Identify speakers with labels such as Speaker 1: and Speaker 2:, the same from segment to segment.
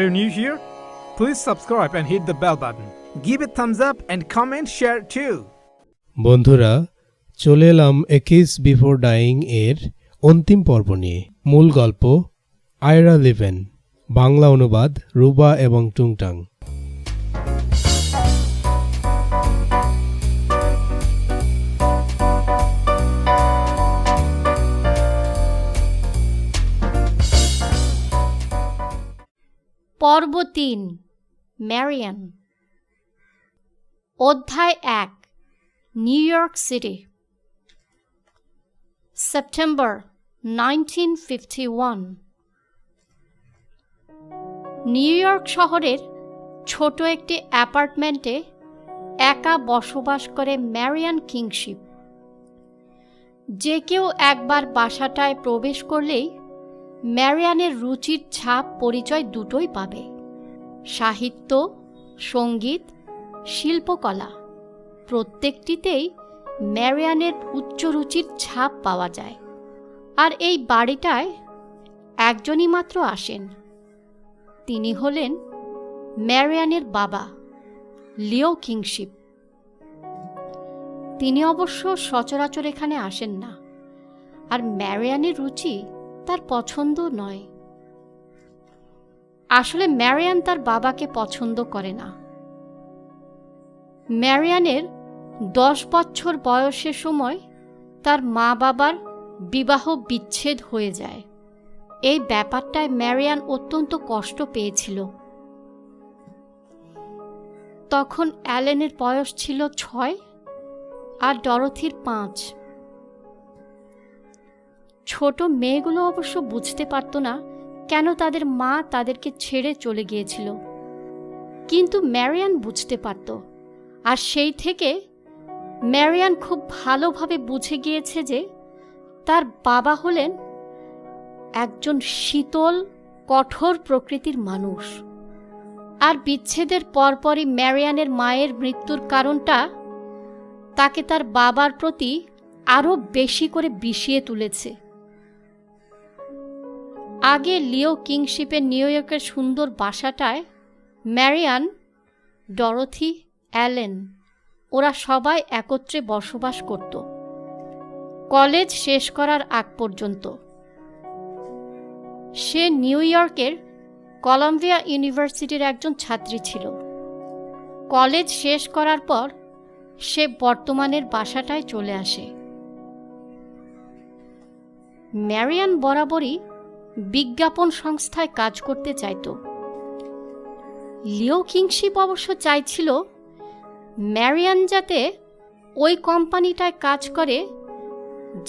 Speaker 1: you new here? Please subscribe and hit the bell button. Give a thumbs up and comment, share too.
Speaker 2: বন্ধুরা, চলে এলাম a kiss before dyeing এর অন্তিম পর্ব নিয়ে। মূল গল্প আয়রা লিভেন, বাংলা অনুবাদ রুবা এবং টুংটাং।
Speaker 3: পর্ব ৩, ম্যারিয়ান। অধ্যায় ১, new York city. September 1951। New York শহরের ছোট একটি অ্যাপার্টমেন্টে একা বসবাস করে ম্যারিয়ান কিংশিপ। যে কেউ একবার বাসাটায় প্রবেশ করলেই ম্যারিয়ানের রুচির ছাপ পরিচয় দুটোই পাবে। সাহিত্য, সঙ্গীত, শিল্পকলা প্রত্যেকটিতেই ম্যারিয়ানের উচ্চ রুচির ছাপ পাওয়া যায়। আর এই বাড়িটায় একজনই মাত্র আসেন, তিনি হলেন ম্যারিয়ানের বাবা, লিও কিংশিপ। তিনি অবশ্য সচরাচর এখানে আসেন না, আর ম্যারিয়ানের রুচি তার পছন্দ নয়। আসলে ম্যারিয়ান তার বাবাকে পছন্দ করে না। ম্যারিয়ানের 10 বছর বয়সের সময় তার মা বাবার বিবাহ বিচ্ছেদ হয়ে যায়। এই ব্যাপারটায় ম্যারিয়ান অত্যন্ত কষ্ট পেয়েছিল। তখন অ্যালেনের বয়স ছিল 6 আর ডরোথির 5। ছোট মেয়েগুলো অবশ্য বুঝতে পারত না কেন তাদের মা তাদেরকে ছেড়ে চলে গিয়েছিল, কিন্তু ম্যারিয়ান বুঝতে পারত। আর সেই থেকে ম্যারিয়ান খুব ভালোভাবে বুঝে গিয়েছে যে তার বাবা হলেন একজন শীতল, কঠোর প্রকৃতির মানুষ। আর বিচ্ছেদের পরপরই ম্যারিয়ানের মায়ের মৃত্যুর কারণটা তাকে তার বাবার প্রতি আরও বেশি করে বিষিয়ে তুলেছে। আগে লিও কিংশিপের নিউ ইয়র্কের সুন্দর বাসাটায় ম্যারিয়ান, ডরোথি, অ্যালেন ওরা সবাই একত্রে বসবাস করত, কলেজ শেষ করার আগ পর্যন্ত। সে নিউ ইয়র্কের কলাম্বিয়া ইউনিভার্সিটির একজন ছাত্রী ছিল। কলেজ শেষ করার পর সে বর্তমানের বাসাটায় চলে আসে। ম্যারিয়ান বরাবরই বিজ্ঞাপন সংস্থায় কাজ করতে চাইত। লিও কিংশিপ অবশ্য চাইছিল ম্যারিয়ান যাতে ওই কোম্পানিটায় কাজ করে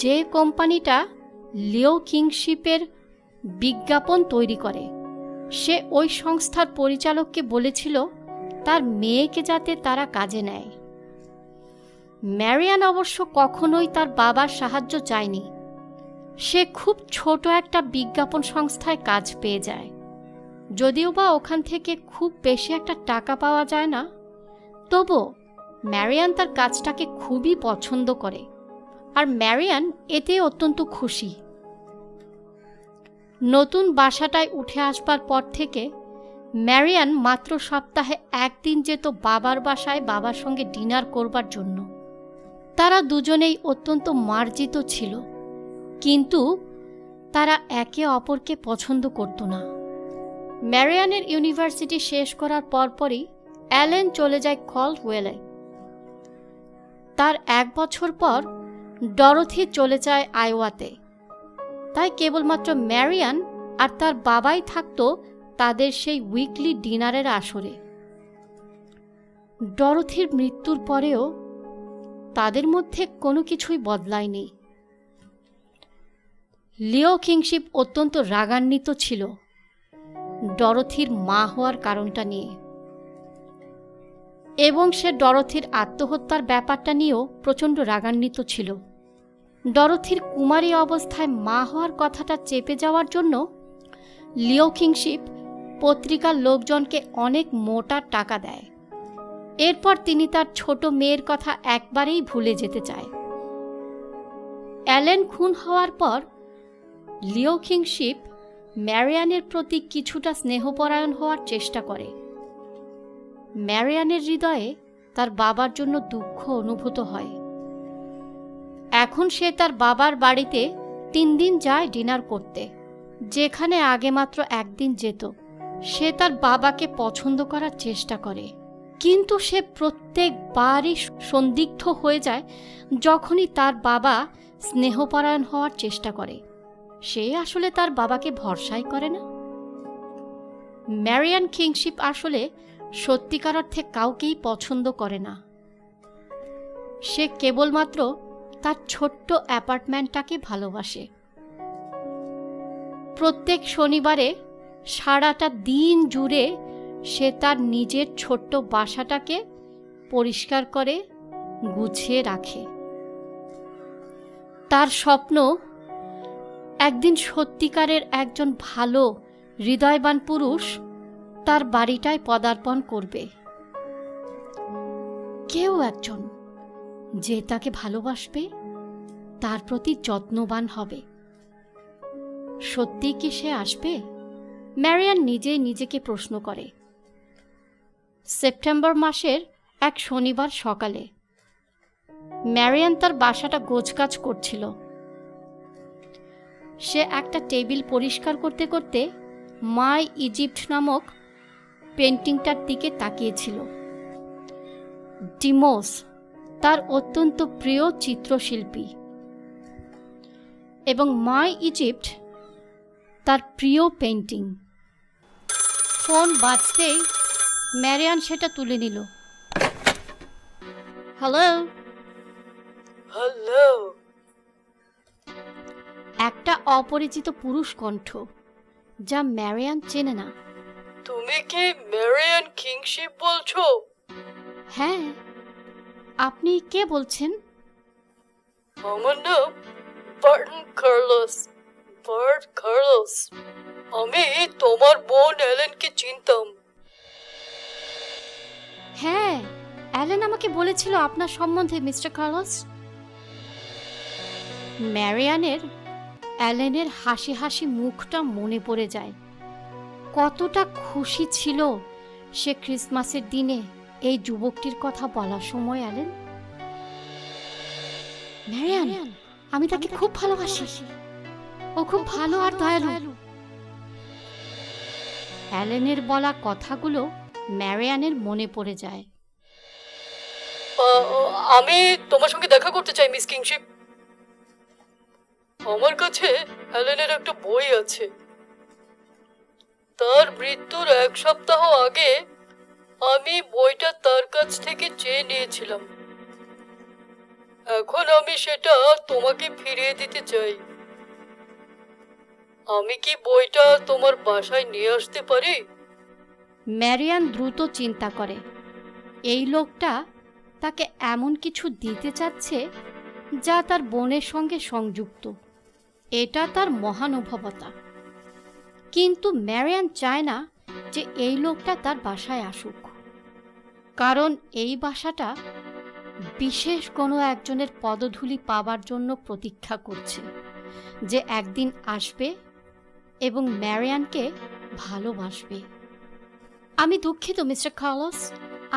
Speaker 3: যে কোম্পানিটা লিও কিংশিপের বিজ্ঞাপন তৈরি করে। সে ওই সংস্থার পরিচালককে বলেছিল তার মেয়েকে যাতে তারা কাজে নেয়। ম্যারিয়ান অবশ্য কখনোই তার বাবার সাহায্য চায়নি। সে খুব ছোট একটা বিজ্ঞাপন সংস্থায় কাজ পেয়ে যায়, যদিও বা ওখান থেকে খুব বেশি একটা টাকা পাওয়া যায় না। তবুও ম্যারিয়ান তার কাজটাকে খুবই পছন্দ করে, আর ম্যারিয়ান এতে অত্যন্ত খুশি। নতুন বাসাটায় উঠে আসবার পর থেকে ম্যারিয়ান মাত্র সপ্তাহে একদিন যেত বাবার বাসায় বাবার সঙ্গে ডিনার করবার জন্য। তারা দুজনেই অত্যন্ত মার্জিত ছিল, কিন্তু তারা একে অপরকে পছন্দ করত না। ম্যারিয়ানের ইউনিভার্সিটি শেষ করার পরপরই অ্যালেন চলে যায় কল্ডওয়েলে। তার 1 বছর পর ডরোথি চলে যায় আইওয়াতে। তাই কেবলমাত্র ম্যারিয়ান আর তার বাবাই থাকত তাদের সেই উইকলি ডিনারের আসরে। ডরোথির মৃত্যুর পরেও তাদের মধ্যে কোনো কিছুই বদলায়নি। লিও কিংশিপ অত্যন্ত রাগান্বিত ছিল ডরোথির মা হওয়ার কারণটা নিয়ে, এবং সে ডরোথির আত্মহত্যার ব্যাপারটা নিয়েও প্রচণ্ড রাগান্বিত ছিল। ডরোথির কুমারী অবস্থায় মা হওয়ার কথাটা চেপে যাওয়ার জন্য লিও কিংশিপ পত্রিকার লোকজনকে অনেক মোটা টাকা দেয়। এরপর তিনি তার ছোট মেয়ের কথা একবারেই ভুলে যেতে চায়। অ্যালেন খুন হওয়ার পর লিও কিংশিপ ম্যারিয়ানের প্রতি কিছুটা স্নেহপরায়ণ হওয়ার চেষ্টা করে। ম্যারিয়ানের হৃদয়ে তার বাবার জন্য দুঃখ অনুভূত হয়। এখন সে তার বাবার বাড়িতে 3 দিন যায় ডিনার করতে, যেখানে আগে মাত্র 1 দিন যেত। সে তার বাবাকে পছন্দ করার চেষ্টা করে, কিন্তু সে প্রত্যেকবারই সন্দিগ্ধ হয়ে যায় যখনই তার বাবা স্নেহপরায়ণ হওয়ার চেষ্টা করে। সে আসলে তার বাবাকে ভরসাই করে না। ম্যারিয়ান কিংশিপ আসলে সত্যিকার অর্থে কাউকেই পছন্দ করে না। সে কেবলমাত্র তার ছোট্ট অ্যাপার্টমেন্টটাকে ভালোবাসে। প্রত্যেক শনিবারে সারাটা দিন জুড়ে সে তার নিজের ছোট্ট বাসাটাকে পরিষ্কার করে গুছিয়ে রাখে। তার স্বপ্ন একদিন সত্যিকারের একজন ভালো হৃদয়বান পুরুষ তার বাড়িটায় পদার্পণ করবে। কেউ একজন যে তাকে ভালোবাসবে, তার প্রতি যত্নবান হবে। সত্যি কি সে আসবে? ম্যারিয়ান নিজেই নিজেকে প্রশ্ন করে। সেপ্টেম্বর মাসের এক শনিবার সকালে ম্যারিয়ান তার বাসাটা গোছগাছ করছিল। সে একটা টেবিল পরিষ্কার করতে করতে মাই ইজিপ্ট নামক পেন্টিংটার দিকে তাকিয়েছিল। ডিমোস তার অত্যন্ত প্রিয় চিত্রশিল্পী এবং মাই ইজিপ্ট তার প্রিয় পেন্টিং। ফোন বাজতেই ম্যারিয়ান সেটা তুলে নিল। হ্যালো।
Speaker 4: হ্যালো।
Speaker 3: একটা অপরিচিত পুরুষ কণ্ঠ, যা ম্যারিয়ান চেনে না।
Speaker 4: তুমি কি ম্যারিয়ান কিংশিপ বলছো?
Speaker 3: হ্যাঁ, আপনি কে বলছেন?
Speaker 4: আমার নাম বার্ট কার্লোস। আমি তোমার বোন এলেনকে চিনতাম।
Speaker 3: হ্যাঁ, অ্যালেন আমাকে বলেছিল আপনার সম্বন্ধে, মিস্টার কার্লোস। ম্যারিয়ানের অ্যালেনের হাসি হাসি মুখটা মনে পড়ে যায়। কতটা খুশি ছিল সে ক্রিসমাসের দিনে এই যুবকটির কথা বলার সময়। অ্যালেন, ম্যারিয়ান, আমি তাকে খুব ভালোবাসি। ও খুব ভালো আর দয়ালু। অ্যালেনের বলা কথাগুলো ম্যারিয়ানের মনে পড়ে যায়।
Speaker 4: আমি তোমার সঙ্গে দেখা করতে চাই, মিস কিংশিপ। আমার কাছে হেলেনের একটা বই আছে। তার মৃত্যুর 1 সপ্তাহ আগে আমি বইটা তার কাছ থেকে চেয়ে নিয়েছিলাম। এখন আমি সেটা তোমাকে ফিরিয়ে দিতে চাই। আমি কি বইটা তোমার বাসায় নিয়ে আসতে পারি?
Speaker 3: ম্যারিয়ান দ্রুত চিন্তা করে, এই লোকটা তাকে এমন কিছু দিতে চাচ্ছে যা তার বোনের সঙ্গে সংযুক্ত। এটা তার মহানুভবতা। কিন্তু ম্যারিয়ান চায় না যে এই লোকটা তার বাসায় আসুক, কারণ এই বাসাটা বিশেষ কোনো একজনের পদধূলি পাবার জন্য প্রতীক্ষা করছে, যে একদিন আসবে এবং ম্যারিয়ানকে ভালোবাসবে। আমি দুঃখিত মিস্টার কার্লোস,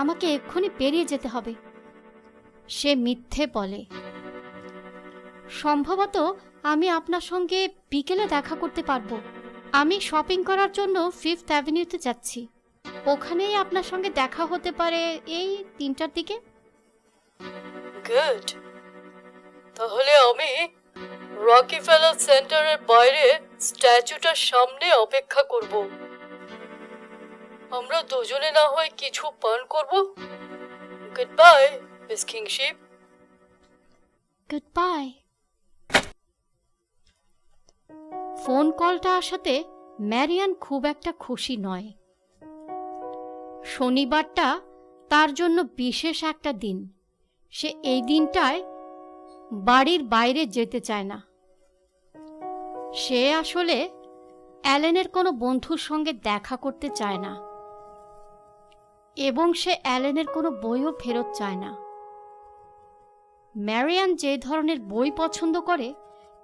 Speaker 3: আমাকে এক্ষুনি পেরিয়ে যেতে হবে, সে মিথ্যে বলে। সম্ভবত আমি আপনার সঙ্গে বিকেলে দেখা করতে পারবো। আমি শপিং করার জন্য 5th অ্যাভিনিউতে যাচ্ছি। ওখানেই আপনার সঙ্গে দেখা হতে পারে এই 3টার দিকে।
Speaker 4: গুড। তাহলে আমি রকিফেলার সেন্টারের বাইরে স্ট্যাচুটার সামনে অপেক্ষা করব। আমরা দুজনে না হয় কিছু পান করব। Good bye, miss kingship.
Speaker 3: Good bye. Phone কলটা আসাতে ম্যারিয়ান খুব একটা খুশি নয়। শনিবারটা তার জন্য বিশেষ একটা দিন। সে এই দিনটায় বাড়ির বাইরে যেতে চায় না। সে আসলে অ্যালেনের কোনো বন্ধুর সঙ্গে দেখা করতে চায় না, এবং সে অ্যালেনের কোনো বইও ফেরত চায় না। ম্যারিয়ান যে ধরনের বই পছন্দ করে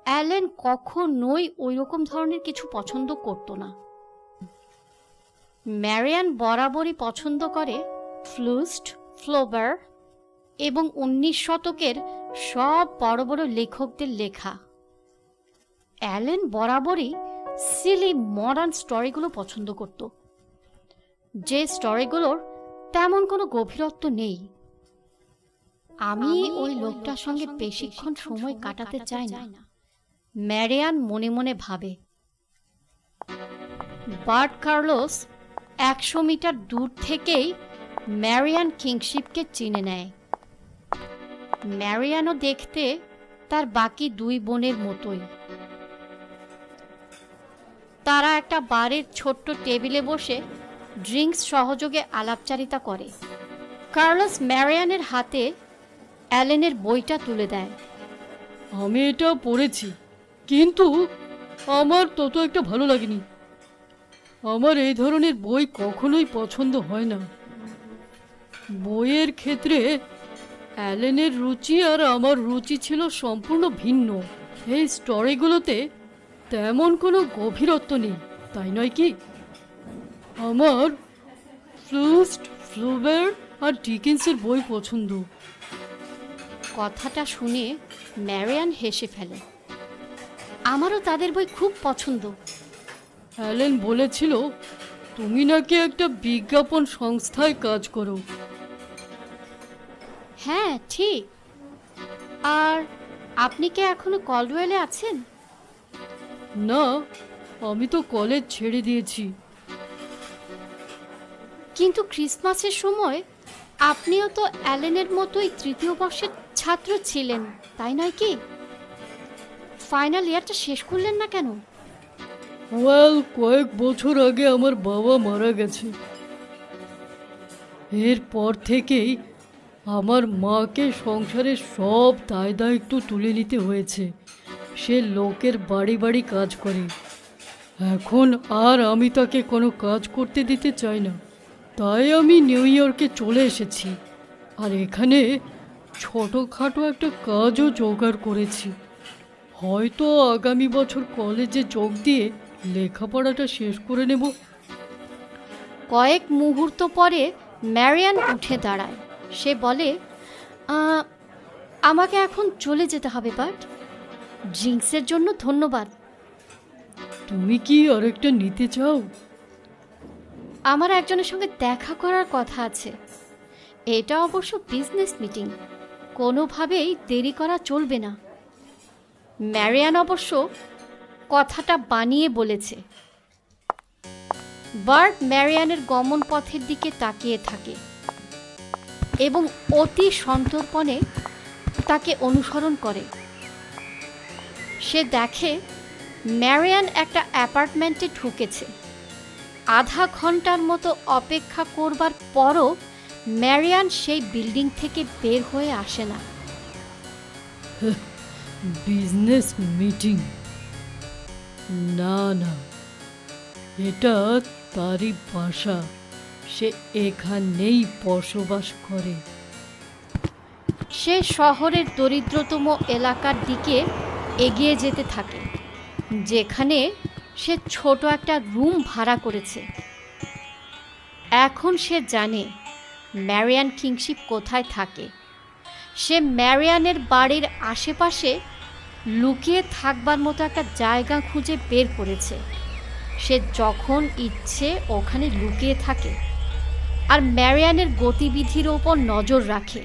Speaker 3: অ্যালেন কখনোই ওই রকম ধরনের কিছু পছন্দ করত না। ম্যারিয়ান বরাবরই পছন্দ করে ফ্লুস্ট, ফ্লোবার এবং 19 শতকের সব বড় বড় লেখকদের লেখা। অ্যালেন বরাবরই সিলি মডার্ন স্টোরিগুলো পছন্দ করত, যে স্টোরিগুলোর তেমন কোনো গভীরত্ব নেই। আমি ওই লোকটার সঙ্গে বেশিক্ষণ সময় কাটাতে চাই না, ম্যারিয়ান মনে মনে ভাবে। বার্ট কার্লোস 100 মিটার দূর থেকেই ম্যারিয়ান কিংশিপকে চিনে নেয়। ম্যারিয়ানও দেখতে তার বাকি 2 বোনের মতোই। তারা একটা বারের ছোট্ট টেবিলে বসে ড্রিঙ্কস সহযোগে আলাপচারিতা করে। কার্লোস ম্যারিয়ানের হাতে অ্যালেনের বইটা তুলে দেয়।
Speaker 4: আমি এটা পড়েছি, কিন্তু আমার তত একটা ভালো লাগেনি। আমার এই ধরনের বই কখনোই পছন্দ হয় না। বইয়ের ক্ষেত্রে অ্যালেনের রুচি আর আমার রুচি ছিল সম্পূর্ণ ভিন্ন। এই স্টোরিগুলোতে তেমন কোনো গভীরত্ব নেই, তাই নয় কি? আমার ফ্লুস্ট, ফ্লোবার আর ডিকেন্সের বই পছন্দ।
Speaker 3: কথাটা শুনে ম্যারিয়ান হেসে ফেলে। আমারও তাদের বই খুব পছন্দ।
Speaker 4: অ্যালেন বলেছিল তুমি নাকি একটা বিজ্ঞাপন সংস্থায় কাজ করো।
Speaker 3: হ্যাঁ, ঠিক। আর আপনি কি এখনো কলডওয়েলে আছেন?
Speaker 4: না, আমি তো কলেজ ছেড়ে দিয়েছি।
Speaker 3: কিন্তু ক্রিসমাসের সময় আপনিও তো অ্যালেনের মতোই 3য় বর্ষের ছাত্র ছিলেন, তাই নয় কি? ফাইনাল ইয়ারটা শেষ করলেন না কেন?
Speaker 4: কয়েক বছর আগে আমার বাবা মারা গেছে। এরপর থেকেই আমার মাকে সংসারের সব দায় দায়িত্ব তুলে নিতে হয়েছে। সে লোকের বাড়ি বাড়ি কাজ করে। এখন আর আমি তাকে কোনো কাজ করতে দিতে চাই না। তাই আমি নিউ ইয়র্কে চলে এসেছি, আর এখানে ছোটোখাটো একটা কাজও জোগাড় করেছি। হয়তো আগামী বছর কলেজে যোগ দিয়ে লেখাপড়াটা শেষ করে নেব।
Speaker 3: কয়েক মুহূর্ত পরে ম্যারিয়ান উঠে দাঁড়ায়। সে বলে, আমাকে এখন চলে যেতে হবে, বাট ড্রিঙ্কসের জন্য ধন্যবাদ।
Speaker 4: তুমি কি আরেকটা নিতে চাও?
Speaker 3: আমার একজনের সঙ্গে দেখা করার কথা আছে। এটা অবশ্য বিজনেস মিটিং, কোনোভাবেই দেরি করা চলবে না। ম্যারিয়ান অবশ্য কথাটা বানিয়ে বলেছে। বার্ট ম্যারিয়ানের গমন পথের দিকে তাকিয়ে থাকে এবং অতি সন্তর্পণে তাকে অনুসরণ করে। সে দেখে ম্যারিয়ান একটা অ্যাপার্টমেন্টে ঢুকেছে। আধা ঘন্টার মতো অপেক্ষা করবার পরও ম্যারিয়ান সেই বিল্ডিং থেকে বের হয়ে আসে না।
Speaker 4: Business meeting? না না, এটা তারই বাসা। সে এখানেই বসবাস করে।
Speaker 3: সে শহরের দরিদ্রতম এলাকার দিকে এগিয়ে যেতে থাকে, যেখানে সে ছোট একটা রুম ভাড়া করেছে। এখন সে জানে ম্যারিয়ান কিংশিপ কোথায় থাকে। সে ম্যারিয়ানের বাড়ির আশেপাশে লুকিয়ে থাকবার মতো একটা জায়গা খুঁজে বের করেছে। সে যখন ইচ্ছে ওখানে লুকিয়ে থাকে আর ম্যারিয়ানের গতিবিধির ওপর নজর রাখে।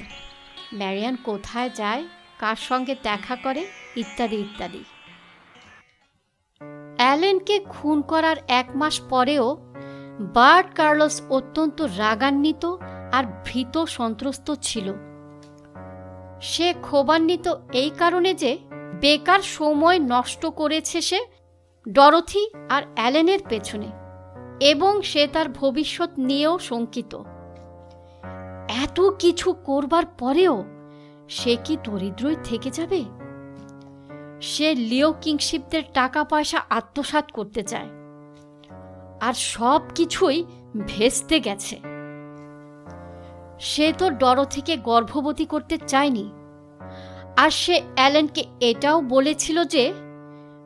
Speaker 3: ম্যারিয়ান কোথায় যায়, কার সঙ্গে দেখা করে, ইত্যাদি ইত্যাদি। অ্যালেনকে খুন করার 1 মাস পরেও বার্ট কার্লোস অত্যন্ত রাগান্বিত আর ভীত সন্ত্রস্ত ছিল। সে ক্ষোভান্বিত এই কারণে যে বেকার সময় নষ্ট করেছে সে ডরোথি আর অ্যালেনের পেছনে, এবং সে তার ভবিষ্যৎ নিয়েও শঙ্কিত। এত কিছু করবার পরেও সে কি দরিদ্রই থেকে যাবে? সে লিও কিংশিপদের টাকা পয়সা আত্মসাৎ করতে চায়, আর সব কিছুই ভেস্তে গেছে। সে তো ডরোথিকে গর্ভবতী করতে চায়নি, আর সে অ্যালেনকে এটাও বলেছিল যে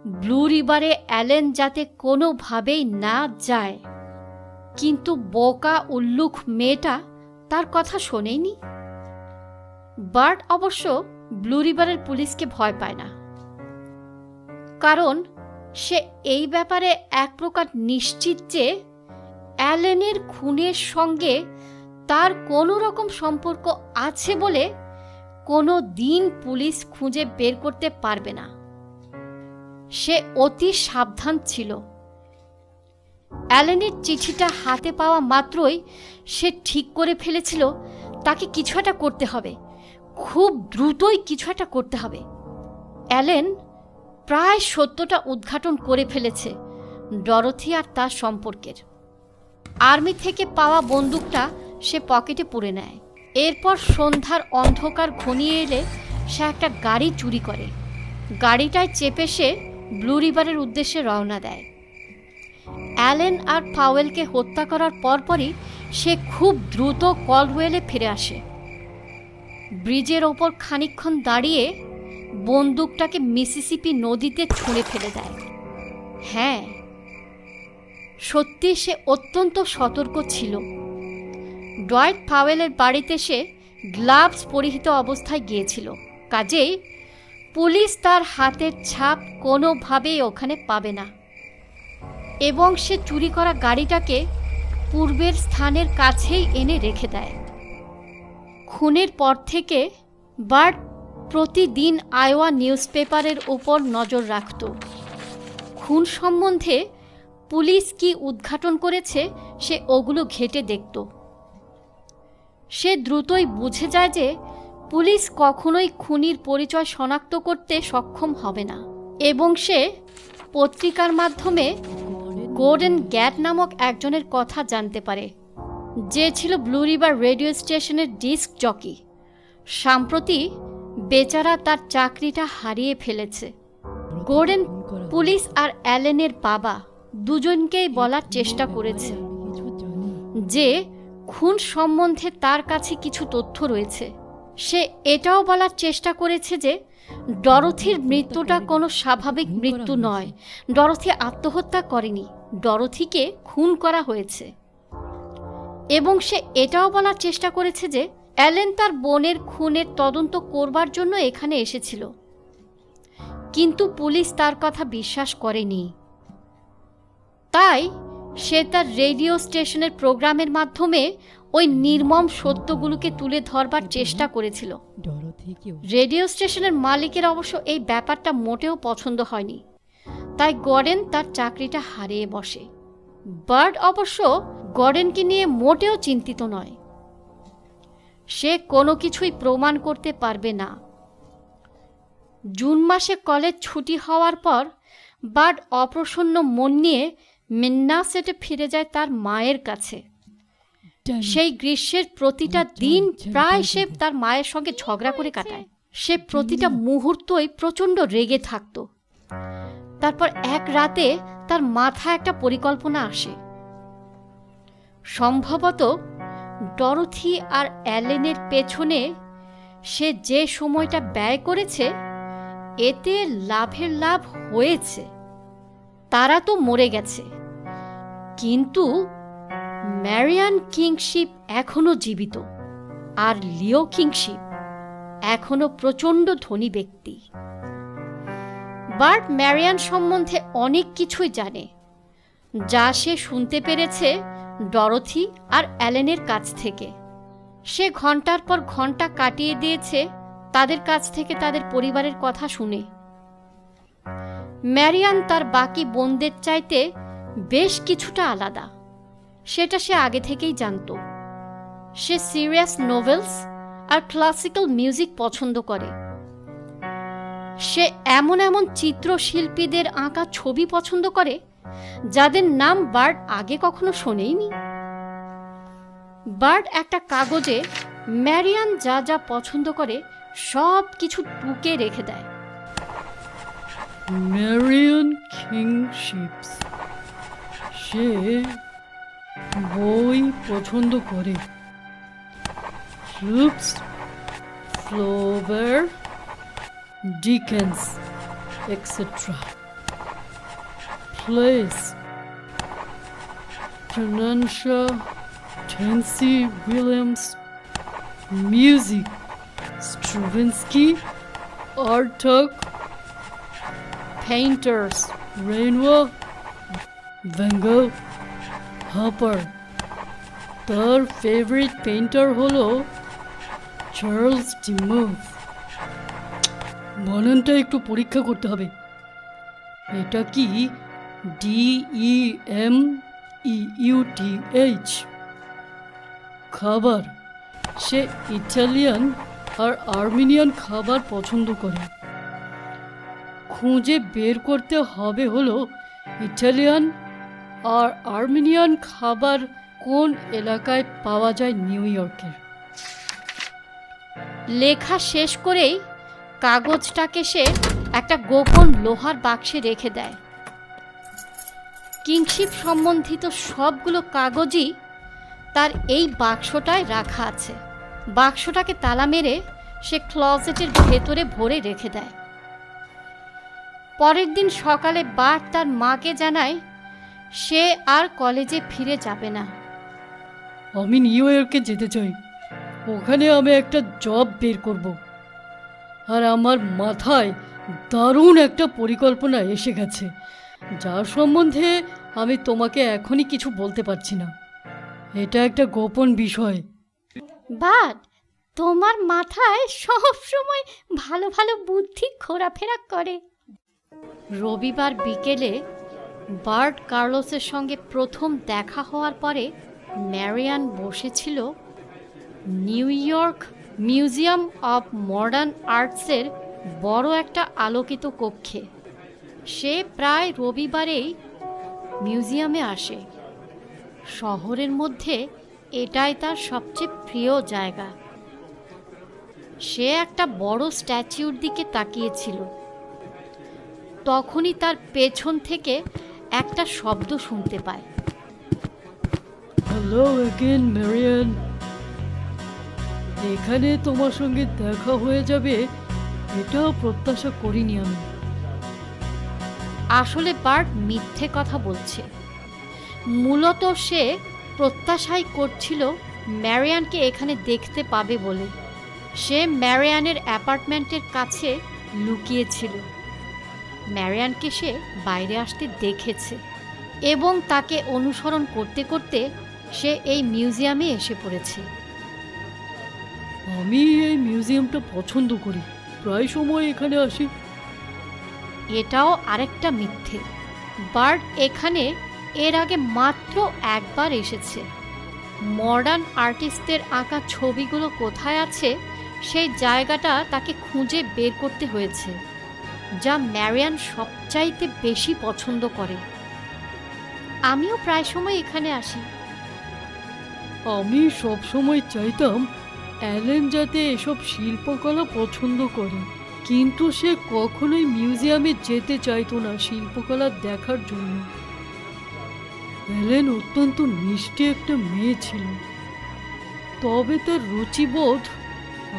Speaker 3: ব্লু রিভারে অ্যালেন যাতে কোনোভাবেই না যায়, কিন্তু বোকা উল্লুক মেয়েটা তার কথা শোনেনি। বার্ট অবশ্য ব্লু রিভারের পুলিশকে ভয় পায় না, কারণ সে এই ব্যাপারে এক প্রকার নিশ্চিত যে অ্যালেনের খুনের সঙ্গে তার কোনো রকম সম্পর্ক আছে বলে কোনো দিন পুলিশ খুঁজে বের করতে পারবে না। সে অতি সাবধান ছিল। অ্যালেনের চিঠিটা হাতে পাওয়া মাত্রই সে ঠিক করে ফেলেছিল তাকে কিছু একটা করতে হবে, খুব দ্রুতই কিছু একটা করতে হবে। অ্যালেন প্রায় সত্যটা উদ্ঘাটন করে ফেলেছে ডরোথি আর তার সম্পর্কের। আর্মি থেকে পাওয়া বন্দুকটা সে পকেটে পুরে নেয়। এরপর সন্ধ্যার অন্ধকার ঘনিয়ে এলে সে একটা গাড়ি চুরি করে। গাড়িটায় চেপে সে ব্লু রিভারের উদ্দেশ্যে রওনা দেয়। অ্যালেন আর পাওয়েলকে হত্যা করার পরপরই সে খুব দ্রুত কলওয়েলে ফিরে আসে। ব্রিজের ওপর খানিকক্ষণ দাঁড়িয়ে বন্দুকটাকে মিসিসিপি নদীতে ছুঁড়ে ফেলে দেয়। হ্যাঁ, সত্যি সে অত্যন্ত সতর্ক ছিল। ডয়েট পাওয়েলের বাড়িতে সে গ্লাভস পরিহিত অবস্থায় গিয়েছিল, কাজেই পুলিশ তার হাতের ছাপ কোনোভাবেই ওখানে পাবে না, এবং সে চুরি করা গাড়িটাকে পূর্বের স্থানের কাছেই এনে রেখে দেয়। খুনের পর থেকে বার্ট প্রতিদিন আয়োয়া নিউজপেপারের উপর নজর রাখত। খুন সম্বন্ধে পুলিশ কি উদ্ঘাটন করেছে সে ওগুলো ঘেঁটে দেখত। সে দ্রুতই বুঝে যায় যে পুলিশ কখনোই খুনির পরিচয় শনাক্ত করতে সক্ষম হবে না, এবং সে পত্রিকার মাধ্যমে গোর্ডন গ্যাট নামক একজনের কথা জানতে পারে, যে ছিল ব্লু রিভার রেডিও স্টেশনের ডিস্ক জকি। সম্প্রতি বেচারা তার চাকরিটা হারিয়ে ফেলেছে। গোর্ডন পুলিশ আর অ্যালেনের বাবা দুজনকেই বলার চেষ্টা করেছে যে খুন সম্বন্ধে তার কাছে কিছু তথ্য রয়েছে। সে এটাও বলার চেষ্টা করেছে যে ডরোথির মৃত্যুটা কোনো স্বাভাবিক মৃত্যু নয়, ডরোথি আত্মহত্যা করেনি, ডরোথিকে খুন করা হয়েছে। এবং সে এটাও বলার চেষ্টা করেছে যে অ্যালেন তার বোনের খুনের তদন্ত করবার জন্য এখানে এসেছিল, কিন্তু পুলিশ তার কথা বিশ্বাস করেনি। তাই সে তার রেডিও স্টেশনের প্রোগ্রামের মাধ্যমে ওই নির্মম সত্যগুলোকে তুলে ধরবার চেষ্টা করেছিল। রেডিও স্টেশনের মালিকের অবশ্য এই ব্যাপারটা মোটেও পছন্দ হয়নি, তাই গর্ডন তার চাকরিটা হারিয়ে বসে। বার্ড অবশ্য গর্ডনকে নিয়ে মোটেও চিন্তিত নয়। সে কোনো কিছুই প্রমাণ করতে পারবে না। জুন মাসে কলেজ ছুটি হওয়ার পর বার্ড অপ্রসন্ন মন নিয়ে মিন্নাসেটে ফিরে যায় তার মায়ের কাছে। সেই গ্রীষ্মের প্রতিটা দিন প্রায় সে তার মায়ের সঙ্গে ঝগড়া করে কাটায়। সে প্রতিটা মুহূর্তই প্রচণ্ড রেগে থাকত। তারপর এক রাতে তার মাথায় একটা পরিকল্পনা আসে। সম্ভবত ডরোথি আর অ্যালেনের পেছনে সে যে সময়টা ব্যয় করেছে, এতে লাভের লাভ হয়েছে। তারা তো মরে গেছে, কিন্তু ম্যারিয়ান কিংশিপ এখনো জীবিত, আর লিও কিংশিপ এখনো প্রচণ্ড ধনী ব্যক্তি। বার্ট ম্যারিয়ান সম্বন্ধে অনেক কিছুই জানে, যা সে শুনতে পেরেছে ডরোথি আর অ্যালেনের কাছ থেকে। সে ঘন্টার পর ঘন্টা কাটিয়ে দিয়েছে তাদের কাছ থেকে তাদের পরিবারের কথা শুনে। ম্যারিয়ান তার বাকি বোনদের চাইতে বেশ কিছুটা আলাদা, সেটা সে আগে থেকেই জানত। সে সিরিয়াস নোভেলস আর ক্লাসিক্যাল মিউজিক পছন্দ করে। সে এমন এমন চিত্রশিল্পীদের আঁকা ছবি পছন্দ করে যাদের নাম বার্ড আগে কখনো শোনেইনি। বার্ড একটা কাগজে ম্যারিয়ান যা যা পছন্দ করে সব কিছু টুকে রেখে দেয়।
Speaker 4: ম্যারিয়ান কিংশিপস, সে বই পছন্দ করে। ফ্লুক্স, ফ্লোভার, Dickens, etcetera. place. Pronuncia, Tennessee Williams, music, Stravinsky, Artak,
Speaker 3: painters,
Speaker 4: Renoir, Van Gogh, Hopper. তার ফেভারিট পেইন্টার হলো চার্লস ডিমুথ। বানানটা একটু পরীক্ষা করতে হবে। এটা কি DEMEUTH? খাবার, সে ইটালিয়ান আর আর্মেনিয়ান খাবার পছন্দ করে। খুঁজে বের করতে হবে হলো ইটালিয়ান আর আর্মেনিয়ান খাবার কোন এলাকায় পাওয়া যায় নিউ ইয়র্কের।
Speaker 3: লেখা শেষ করেই কাগজটাকে সে একটা গোপন লোহার বাক্সে রেখে দেয়। কিংশিপ সম্বন্ধিত সবগুলো কাগজই তার এই বাক্সটায় রাখা আছে। বাক্সটাকে তালা মেরে সে ক্লজেটের ভেতরে ভরে রেখে দেয়। পরের দিন সকালে বার্ট তার মাকে জানায় সে আর কলেজে ফিরে যাবে না।
Speaker 4: আমি নিউ ইয়র্কে যেতে চাই, ওখানে আমি একটা জব বের করব। আর আমার মাথায় দারুণ একটা পরিকল্পনা এসে গেছে, যার সম্বন্ধে আমি তোমাকে এখনই কিছু বলতে পারছি না। এটা একটা গোপন বিষয়।
Speaker 3: বাট তোমার মাথায় সব সময় ভালো ভালো বুদ্ধি ঘোরাফেরা করে। রবিবার বিকেলে বার্ট কার্লোসের সঙ্গে প্রথম দেখা হওয়ার পরে ম্যারিয়ান বসেছিল new York museum of modern আর্টসের বড় একটা আলোকিত কক্ষে। সে প্রায় রবিবারেই মিউজিয়ামে আসে। শহরের মধ্যে এটাই তার সবচেয়ে প্রিয় জায়গা। সে একটা বড় স্ট্যাচুর দিকে তাকিয়েছিল। তখনই তার পেছন থেকে একটা শব্দ শুনতে পায়।
Speaker 4: হ্যালো অ্যাগেন ম্যারিয়ান, এখানে তোমার সঙ্গে দেখা হয়ে যাবে এটাও প্রত্যাশা করিনি আমি।
Speaker 3: আসলে বার্ট মিথ্যে কথা বলছে। মূলত সে প্রত্যাশাই করছিল ম্যারিয়ানকে এখানে দেখতে পাবে বলে। সে ম্যারিয়ানের অ্যাপার্টমেন্টের কাছে লুকিয়েছিল। ম্যারিয়ানকে সে বাইরে আসতে দেখেছে এবং তাকে অনুসরণ করতে করতে সে এই মিউজিয়ামে এসে পড়েছে।
Speaker 4: আমি এই মিউজিয়ামটা পছন্দ করি, প্রায় সময় এখানে আসি।
Speaker 3: এটাও আরেকটা মিথ্যে। বার্ট এখানে এর আগে মাত্র একবার এসেছে। মডার্ন আর্টিস্টদের আঁকা ছবিগুলো কোথায় আছে সেই জায়গাটা তাকে খুঁজে বের করতে হয়েছে, যা ম্যারিয়ান সবচাইতে বেশি পছন্দ করে। আমিও প্রায় সময় এখানে আসি।
Speaker 4: আমি সব সময় চাইতাম অ্যালেন যাতে এসব শিল্পকলা পছন্দ করে, কিন্তু সে কখনোই মিউজিয়ামে যেতে চাইতো না শিল্পকলা দেখার জন্য। অ্যালেন অত্যন্ত মিষ্টি একটা মেয়ে ছিল, তবে তার রুচিবোধ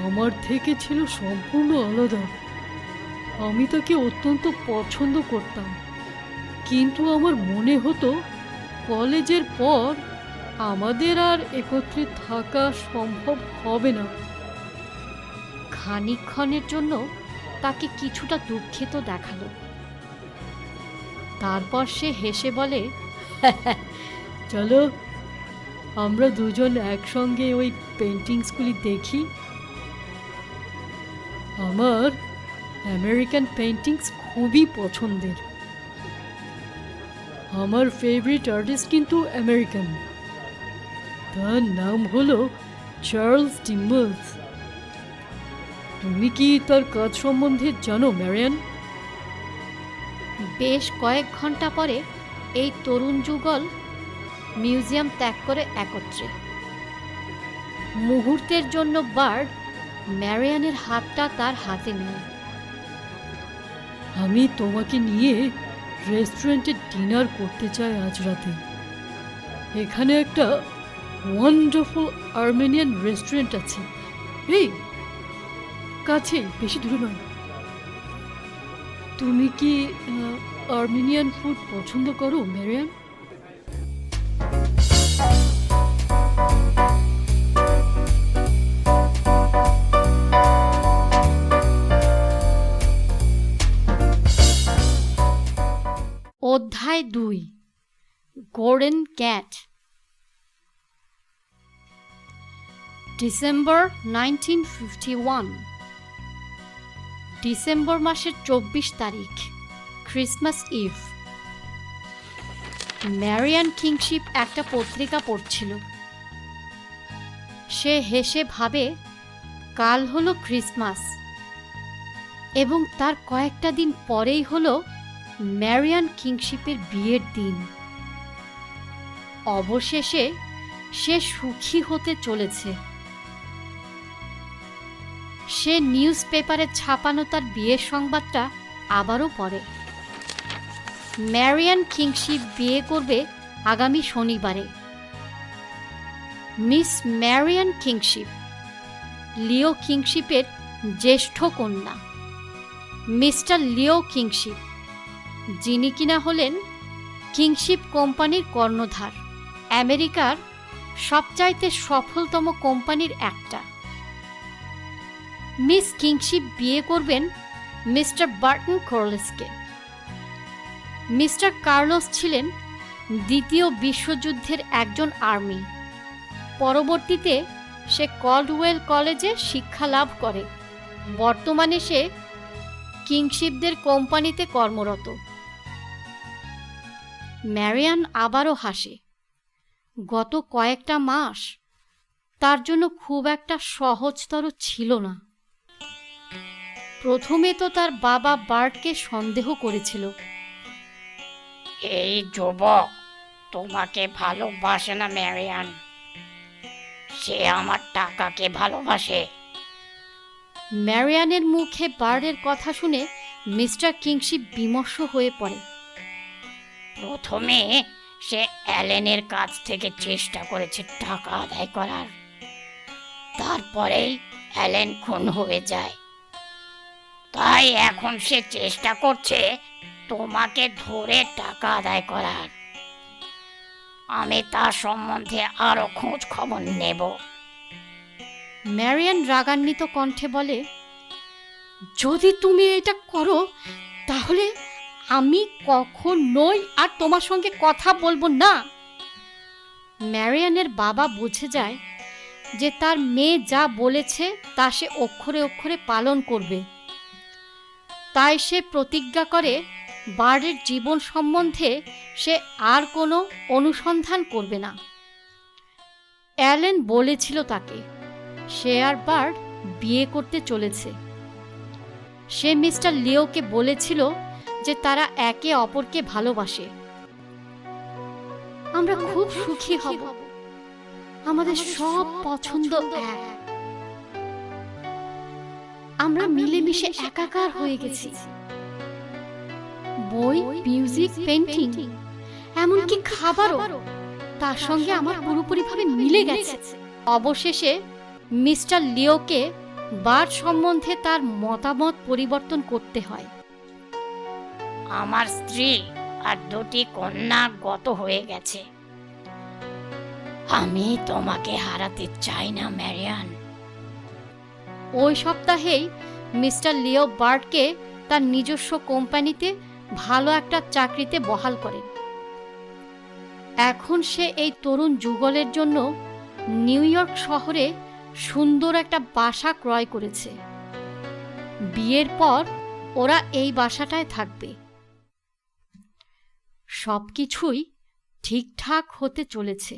Speaker 4: আমার থেকে ছিল সম্পূর্ণ আলাদা। আমি তাকে অত্যন্ত পছন্দ করতাম, কিন্তু আমার মনে হতো কলেজের পর আমাদের আর একত্রে থাকা সম্ভব হবে না।
Speaker 3: খানিকক্ষণের জন্য তাকে কিছুটা দুঃখিত দেখালো। তারপর সে হেসে বলে,
Speaker 4: চলো আমরা দুজন একসঙ্গে ওই পেন্টিংসগুলি দেখি। আমার আমেরিকান পেন্টিংস খুবই পছন্দের। আমার ফেভারিট আর্টিস্ট কিন্তু আমেরিকান, তার নাম হলো চার্লস ডিমুথ। তুমি কি তার কাজ সম্বন্ধে জানো ম্যারিয়ান?
Speaker 3: বেশ কয়েক ঘন্টা পরে এই তরুণ যুগল মিউজিয়াম ত্যাগ করে একত্রে। মুহূর্তের জন্য বার্ট ম্যারিয়ানের হাতটা তার হাতে নেয়।
Speaker 4: আমি তোমাকে নিয়ে রেস্টুরেন্টে ডিনার করতে চাই আজ রাতে। এখানে একটা ওয়ান্ডারফুল আর্মেনিয়ান রেস্টুরেন্ট আছে, এই কাছে, বেশি দূরে নয়। তুমি কি আর্মেনিয়ান ফুড পছন্দ করো ম্যারিয়ান?
Speaker 3: অধ্যায় 2 গোল্ডেন ক্যাট। ডিসেম্বর 1951, ডিসেম্বর মাসের 24 তারিখ, ক্রিসমাস ইভ। ম্যারিয়ান কিংশিপ একটা পত্রিকা পড়ছিল। সে হেসে ভাবে কাল হলো ক্রিসমাস এবং তার কয়েকটা দিন পরেই হলো ম্যারিয়ান কিংশিপের বিয়ের দিন। অবশেষে সে সুখী হতে চলেছে। সে নিউজ পেপারে ছাপানো তার বিয়ের সংবাদটা আবারও পড়ে। ম্যারিয়ান কিংশিপ বিয়ে করবে আগামী শনিবারে। মিস ম্যারিয়ান কিংশিপ, লিও কিংশিপের জ্যেষ্ঠ কন্যা। মিস্টার লিও কিংশিপ, যিনি কিনা হলেন কিংশিপ কোম্পানির কর্ণধার, আমেরিকার সবচাইতে সফলতম কোম্পানির একটা। মিস কিংশিপ বিয়ে করবেন মিস্টার বার্টন কার্লোসকে। মিস্টার কার্লোস ছিলেন দ্বিতীয় বিশ্বযুদ্ধের একজন আর্মি। পরবর্তীতে সে কল্ডওয়েল কলেজে শিক্ষা লাভ করে। বর্তমানে সে কিংশিপদের কোম্পানিতে কর্মরত। ম্যারিয়ান আবারও হাসে। গত কয়েকটা মাস তার জন্য খুব একটা সহজতর ছিল না। প্রথমে তো তার বাবা বার্টকে সন্দেহ করেছিল।
Speaker 5: এই যুবক তোমাকে ভালোবাসে না ম্যারিয়ান, সে আমার টাকাকে ভালোবাসে।
Speaker 3: ম্যারিয়ানের মুখে বার্ডের কথা শুনে মিস্টার কিংশিপ বিমর্ষ হয়ে পড়ে।
Speaker 5: প্রথমে সে অ্যালেনের কাছ থেকে চেষ্টা করেছে টাকা আদায় করার, তারপরেই অ্যালেন খুন হয়ে যায়। তাই এখন সে চেষ্টা করছে তোমাকে ধরে টাকা আদায় করার। আমি তার সম্বন্ধে আরো খোঁজ খবর নেব।
Speaker 3: ম্যারিয়ান রাগান্বিত কণ্ঠে বলে, যদি তুমি এটা করো তাহলে আমি কখনোই আর তোমার সঙ্গে কথা বলবো না। ম্যারিয়ানের বাবা বুঝে যায় যে তার মেয়ে যা বলেছে তা সে অক্ষরে অক্ষরে পালন করবে। তাই সে প্রতিজ্ঞা করে বার্ডের জীবন সম্বন্ধে সে আর কোনো অনুসন্ধান করবে না। অ্যালেন বলেছিল তাকে সে আর বার্ড বিয়ে করতে চলেছে। সে মিস্টার লিওকে বলেছিল যে তারা একে অপরকে ভালোবাসে। আমরা খুব সুখী হব, আমাদের সব পছন্দ এক। আমরা মিলেমিশে একাকার হয়ে গেছি। বই, মিউজিক, পেইন্টিং, এমনকি খাবারও তার সঙ্গে আমার পুরোপুরিভাবে মিলে গেছে। অবশেষে মিস্টার লিওকে বার্ড সম্বন্ধে তার মতামত পরিবর্তন করতে হয়।
Speaker 5: আমার স্ত্রী আর দুটি কন্যা গত হয়ে গেছে। আমি তোমাকে হারাতে চাই না ম্যারিয়ান।
Speaker 3: ওই সপ্তাহেই মিস্টার লিও বার্ডকে তার নিজস্ব কোম্পানিতে ভালো একটা চাকরিতে বহাল করেন। এখন সে এই তরুণ যুগলের জন্য নিউ ইয়র্ক শহরে সুন্দর একটা বাসা ক্রয় করেছে। বিয়ের পর ওরা এই বাসাটায় থাকবে। সবকিছুই ঠিকঠাক হতে চলেছে।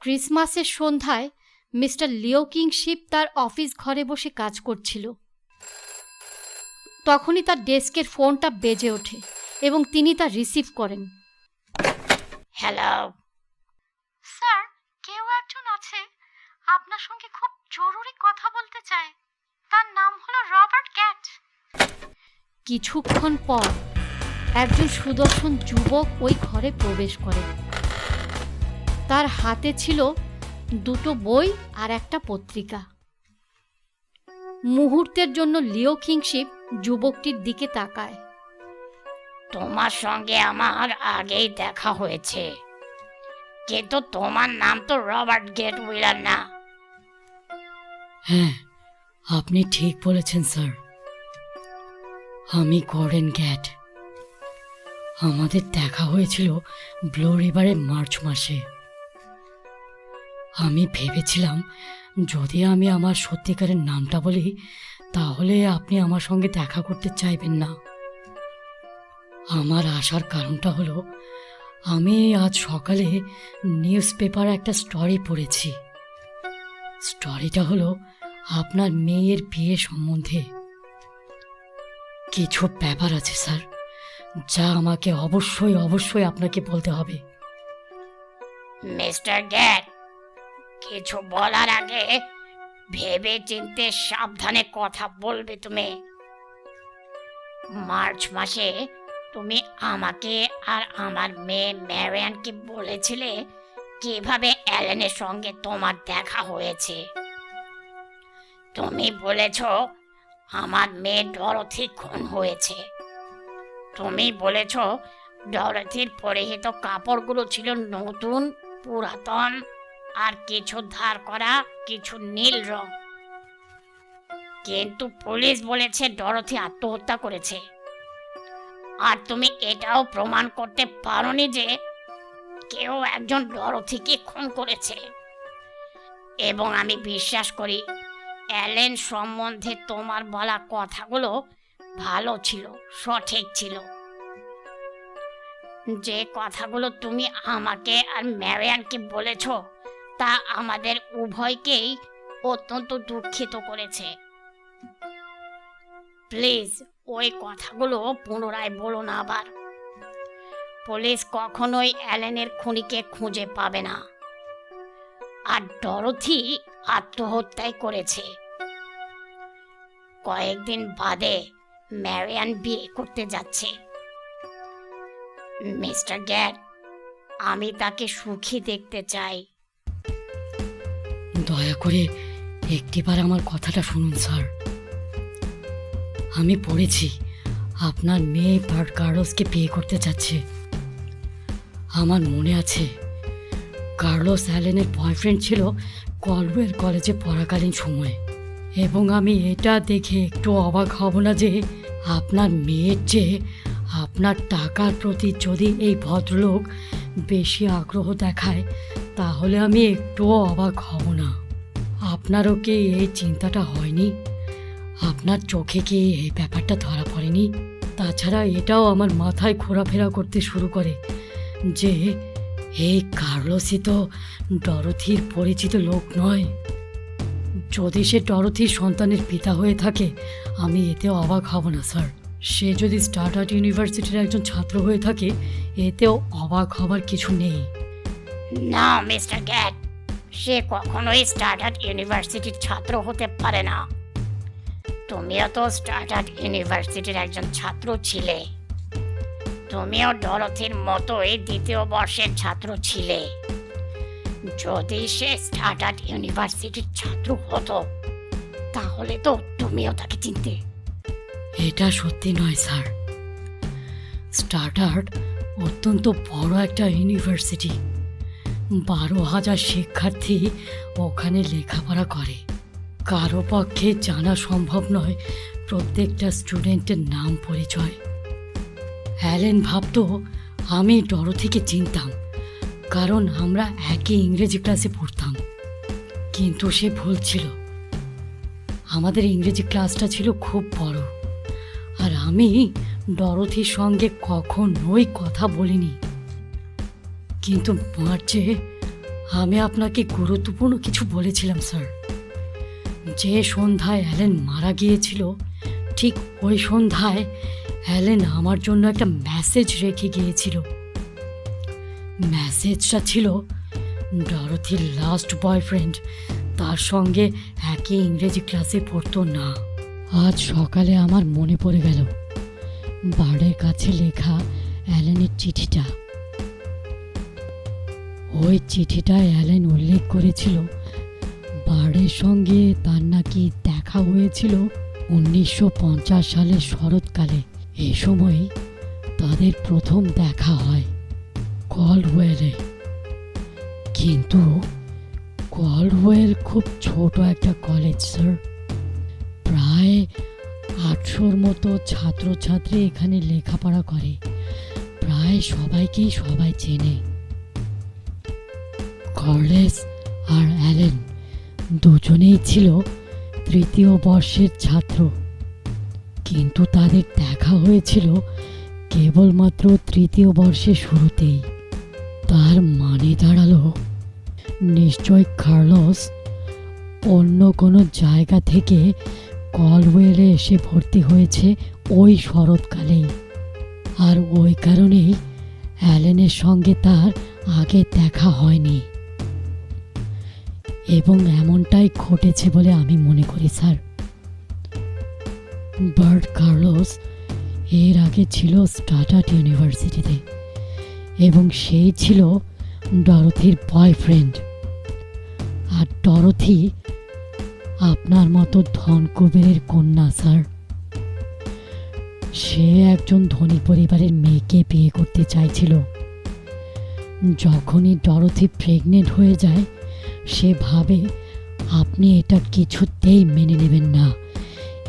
Speaker 3: ক্রিসমাসের সন্ধ্যায় মিস্টার লিও কিংশিপ তার অফিস ঘরে বসে কাজ করছিল। তখনই তার ডেস্কের ফোনটা বেজে ওঠে এবং তিনি তা রিসিভ করেন।
Speaker 5: হ্যালো
Speaker 3: স্যার, কেউ একজন আছে আপনার সঙ্গে খুব জরুরি কথা বলতে চায়। তার নাম হলো রবার্ট ক্যাট। কিছুক্ষণ পর একজন সুদর্শন যুবক ওই ঘরে প্রবেশ করে। তার হাতে ছিল দুটো বই আর একটা পত্রিকা। মুহূর্তের জন্য লিও কিংশিপ যুবকটির দিকে তাকায়।
Speaker 5: তোমার সঙ্গে আমার আগেই দেখা হয়েছে, কিন্তু তোমার নাম তো রবার্ট গেট হুইলার না।
Speaker 4: হ্যাঁ, আপনি ঠিক বলেছেন স্যার, আমি গর্ডন গ্যাট। আমাদের দেখা হয়েছিল ব্লু রিভারে মার্চ মাসে। আমি ভেবেছিলাম যদি আমি আমার সত্যিকারের নামটা বলি তাহলে আপনি আমার সঙ্গে দেখা করতে চাইবেন না। আমার আসার কারণটা হলো আমি আজ সকালে নিউজ পেপারে একটা স্টোরি পড়েছি। স্টোরিটা হলো আপনার মেয়ের বিয়ে সম্বন্ধে। কিছু ব্যাপার আছে স্যার, যা আমাকে অবশ্যই আপনাকে বলতে হবে।
Speaker 5: মিস্টার গ্যাট, কিছু বলার আগে ভেবে চিন্তে সাবধানে কথা বলবে তুমি। মার্চ মাসে তুমি আমাকে আর আমার মেয়ে ম্যারিয়ানকে বলেছিলে কিভাবে অ্যালেনের সঙ্গে তোমার দেখা হয়েছে। তুমি বলেছ আমার মেয়ে ডরথি খুন হয়েছে। তুমি বলেছ ডরথির পরিহিত কাপড়গুলো ছিল নতুন, পুরাতন আর কিছু ধার করা, কিছু নীল রং। কিন্তু পুলিশ বলেছে ডরথি আত্মহত্যা করেছে। আর তুমি এটাও প্রমাণ করতে পারোনি যে কেউ একজন ডরথিকে খুন করেছে। এবং আমি বিশ্বাস করি অ্যালেন সম্বন্ধে তোমার বলা কথাগুলো ভালো ছিল, সঠিক ছিল। যে কথাগুলো তুমি আমাকে আর ম্যারিয়ানকে বলেছ তা আমাদের উভয়কেই অত্যন্ত দুঃখিত করেছে। প্লিজ ওই কথাগুলো পুনরায় বলো না আবার। পুলিশ কখনোই অ্যালেনের খুনিকে খুঁজে পাবে না। আর ডরথি আত্মহত্যাই করেছে। কয়েকদিন বাদে ম্যারিয়ান বিয়ে করতে যাচ্ছে। মিস্টার গ্যাট, আমি তাকে সুখী দেখতে চাই।
Speaker 4: দয়া করে একটিবার আমার কথাটা শুনুন স্যার। আমি পড়েছি আপনার মেয়ে বার্ট কার্লোসকে বিয়ে করতে যাচ্ছে। আমার মনে আছে কার্লোস অ্যালেনের বয়ফ্রেন্ড ছিল কলওয়েল কলেজে পড়াকালীন সময়ে। এবং আমি এটা দেখে একটু অবাক হব না যে আপনার মেয়ের চেয়ে আপনার টাকার প্রতি যদি এই ভদ্রলোক বেশি আগ্রহ দেখায় তাহলে আমি একটুও অবাক হব না। আপনারও কি এই চিন্তাটা হয়নি? আপনার চোখে কি এই ব্যাপারটা ধরা পড়েনি? তাছাড়া এটাও আমার মাথায় ঘোরাফেরা করতে শুরু করে যে এই কার্লোসই তো ডরথির পরিচিত লোক নয়। যদি সে ডরথির সন্তানের পিতা হয়ে থাকে আমি এতে অবাক হব না স্যার। সে যদি স্টার্টার্ড ইউনিভার্সিটির একজন ছাত্র হয়ে থাকে এতেও অবাক হবার কিছু নেই।
Speaker 5: না মিস্টার গ্যাট, সে কখনোই স্টার্টার্ড ইউনিভার্সিটির ছাত্র হতে পারে না। তুমিও তো স্টার্টার্ড ইউনিভার্সিটির একজন ছাত্র ছিলে। তুমিও ডরথির মতোই দ্বিতীয় বর্ষের ছাত্র ছিলে। যদি সে স্টার্টার্ড ইউনিভার্সিটির ছাত্র হতো তাহলে তো তুমিও তাকে চিনতে।
Speaker 4: এটা সত্যি নয় স্যার। স্টার্টার্ড অত্যন্ত বড় একটা ইউনিভার্সিটি। 12,000 শিক্ষার্থী ওখানে লেখাপড়া করে। কারো পক্ষে জানা সম্ভব নয় প্রত্যেকটা স্টুডেন্টের নাম পরিচয়। অ্যালেন ভাবতো আমি ডরথিকে চিনতাম কারণ আমরা একই ইংরেজি ক্লাসে পড়তাম। কিন্তু সে ভুল ছিল। আমাদের ইংরেজি ক্লাসটা ছিল খুব বড় আর আমি ডরথির সঙ্গে কখনোই কথা বলিনি। কিন্তু মার্চে আমি আপনাকে গুরুত্বপূর্ণ কিছু বলেছিলাম স্যার। যে সন্ধ্যায় অ্যালেন মারা গিয়েছিল ঠিক ওই সন্ধ্যায় অ্যালেন আমার জন্য একটা মেসেজ রেখে গিয়েছিল। মেসেজটা ছিল ডরথির লাস্ট বয়ফ্রেন্ড তার সঙ্গে একই ইংরেজি ক্লাসে পড়তো না। আজ সকালে আমার মনে পড়ে গেল বার্ডের কাছে লেখা অ্যালেনের চিঠিটা। ওই চিঠিটায় অ্যালেন উল্লেখ করেছিল বার্ডের সঙ্গে তার নাকি দেখা হয়েছিল সালের শরৎকালে এ সময় তাদের প্রথম দেখা হয় কল্ডওয়েলে। কিন্তু কল্ডওয়েল খুব ছোট একটা কলেজ স্যার। প্রায় 800-র মতো ছাত্রছাত্রী এখানে লেখাপড়া করে। প্রায় সবাইকেই সবাই চেনে। কার্লেস আর অ্যালেন দুজনেই ছিল 3য় বর্ষের ছাত্র, কিন্তু তাদের দেখা হয়েছিল কেবলমাত্র 3য় বর্ষের শুরুতেই। তার মানে দাঁড়ালো নিশ্চয় কার্লোস অন্য কোনো জায়গা থেকে কলওয়েলে এসে ভর্তি হয়েছে ওই শরৎকালেই, আর ওই কারণেই অ্যালেনের সঙ্গে তার আগে দেখা হয়নি। এবং এমনটাই ঘটেছে বলে আমি মনে করি স্যার। বার্ট কার্লোস এর আগে ছিল স্টার্টার্ড ইউনিভার্সিটিতে, এবং সেই ছিল ডরথির বয়ফ্রেন্ড। আর ডরথি আপনার মতো ধন কুবেরের কন্যা স্যার। সে একজন ধনী পরিবারের মেয়েকে বিয়ে করতে চাইছিল। যখনই ডরথি প্রেগনেন্ট হয়ে যায়, সে ভাবে আপনি এটা কিছুতেই মেনে নেবেন না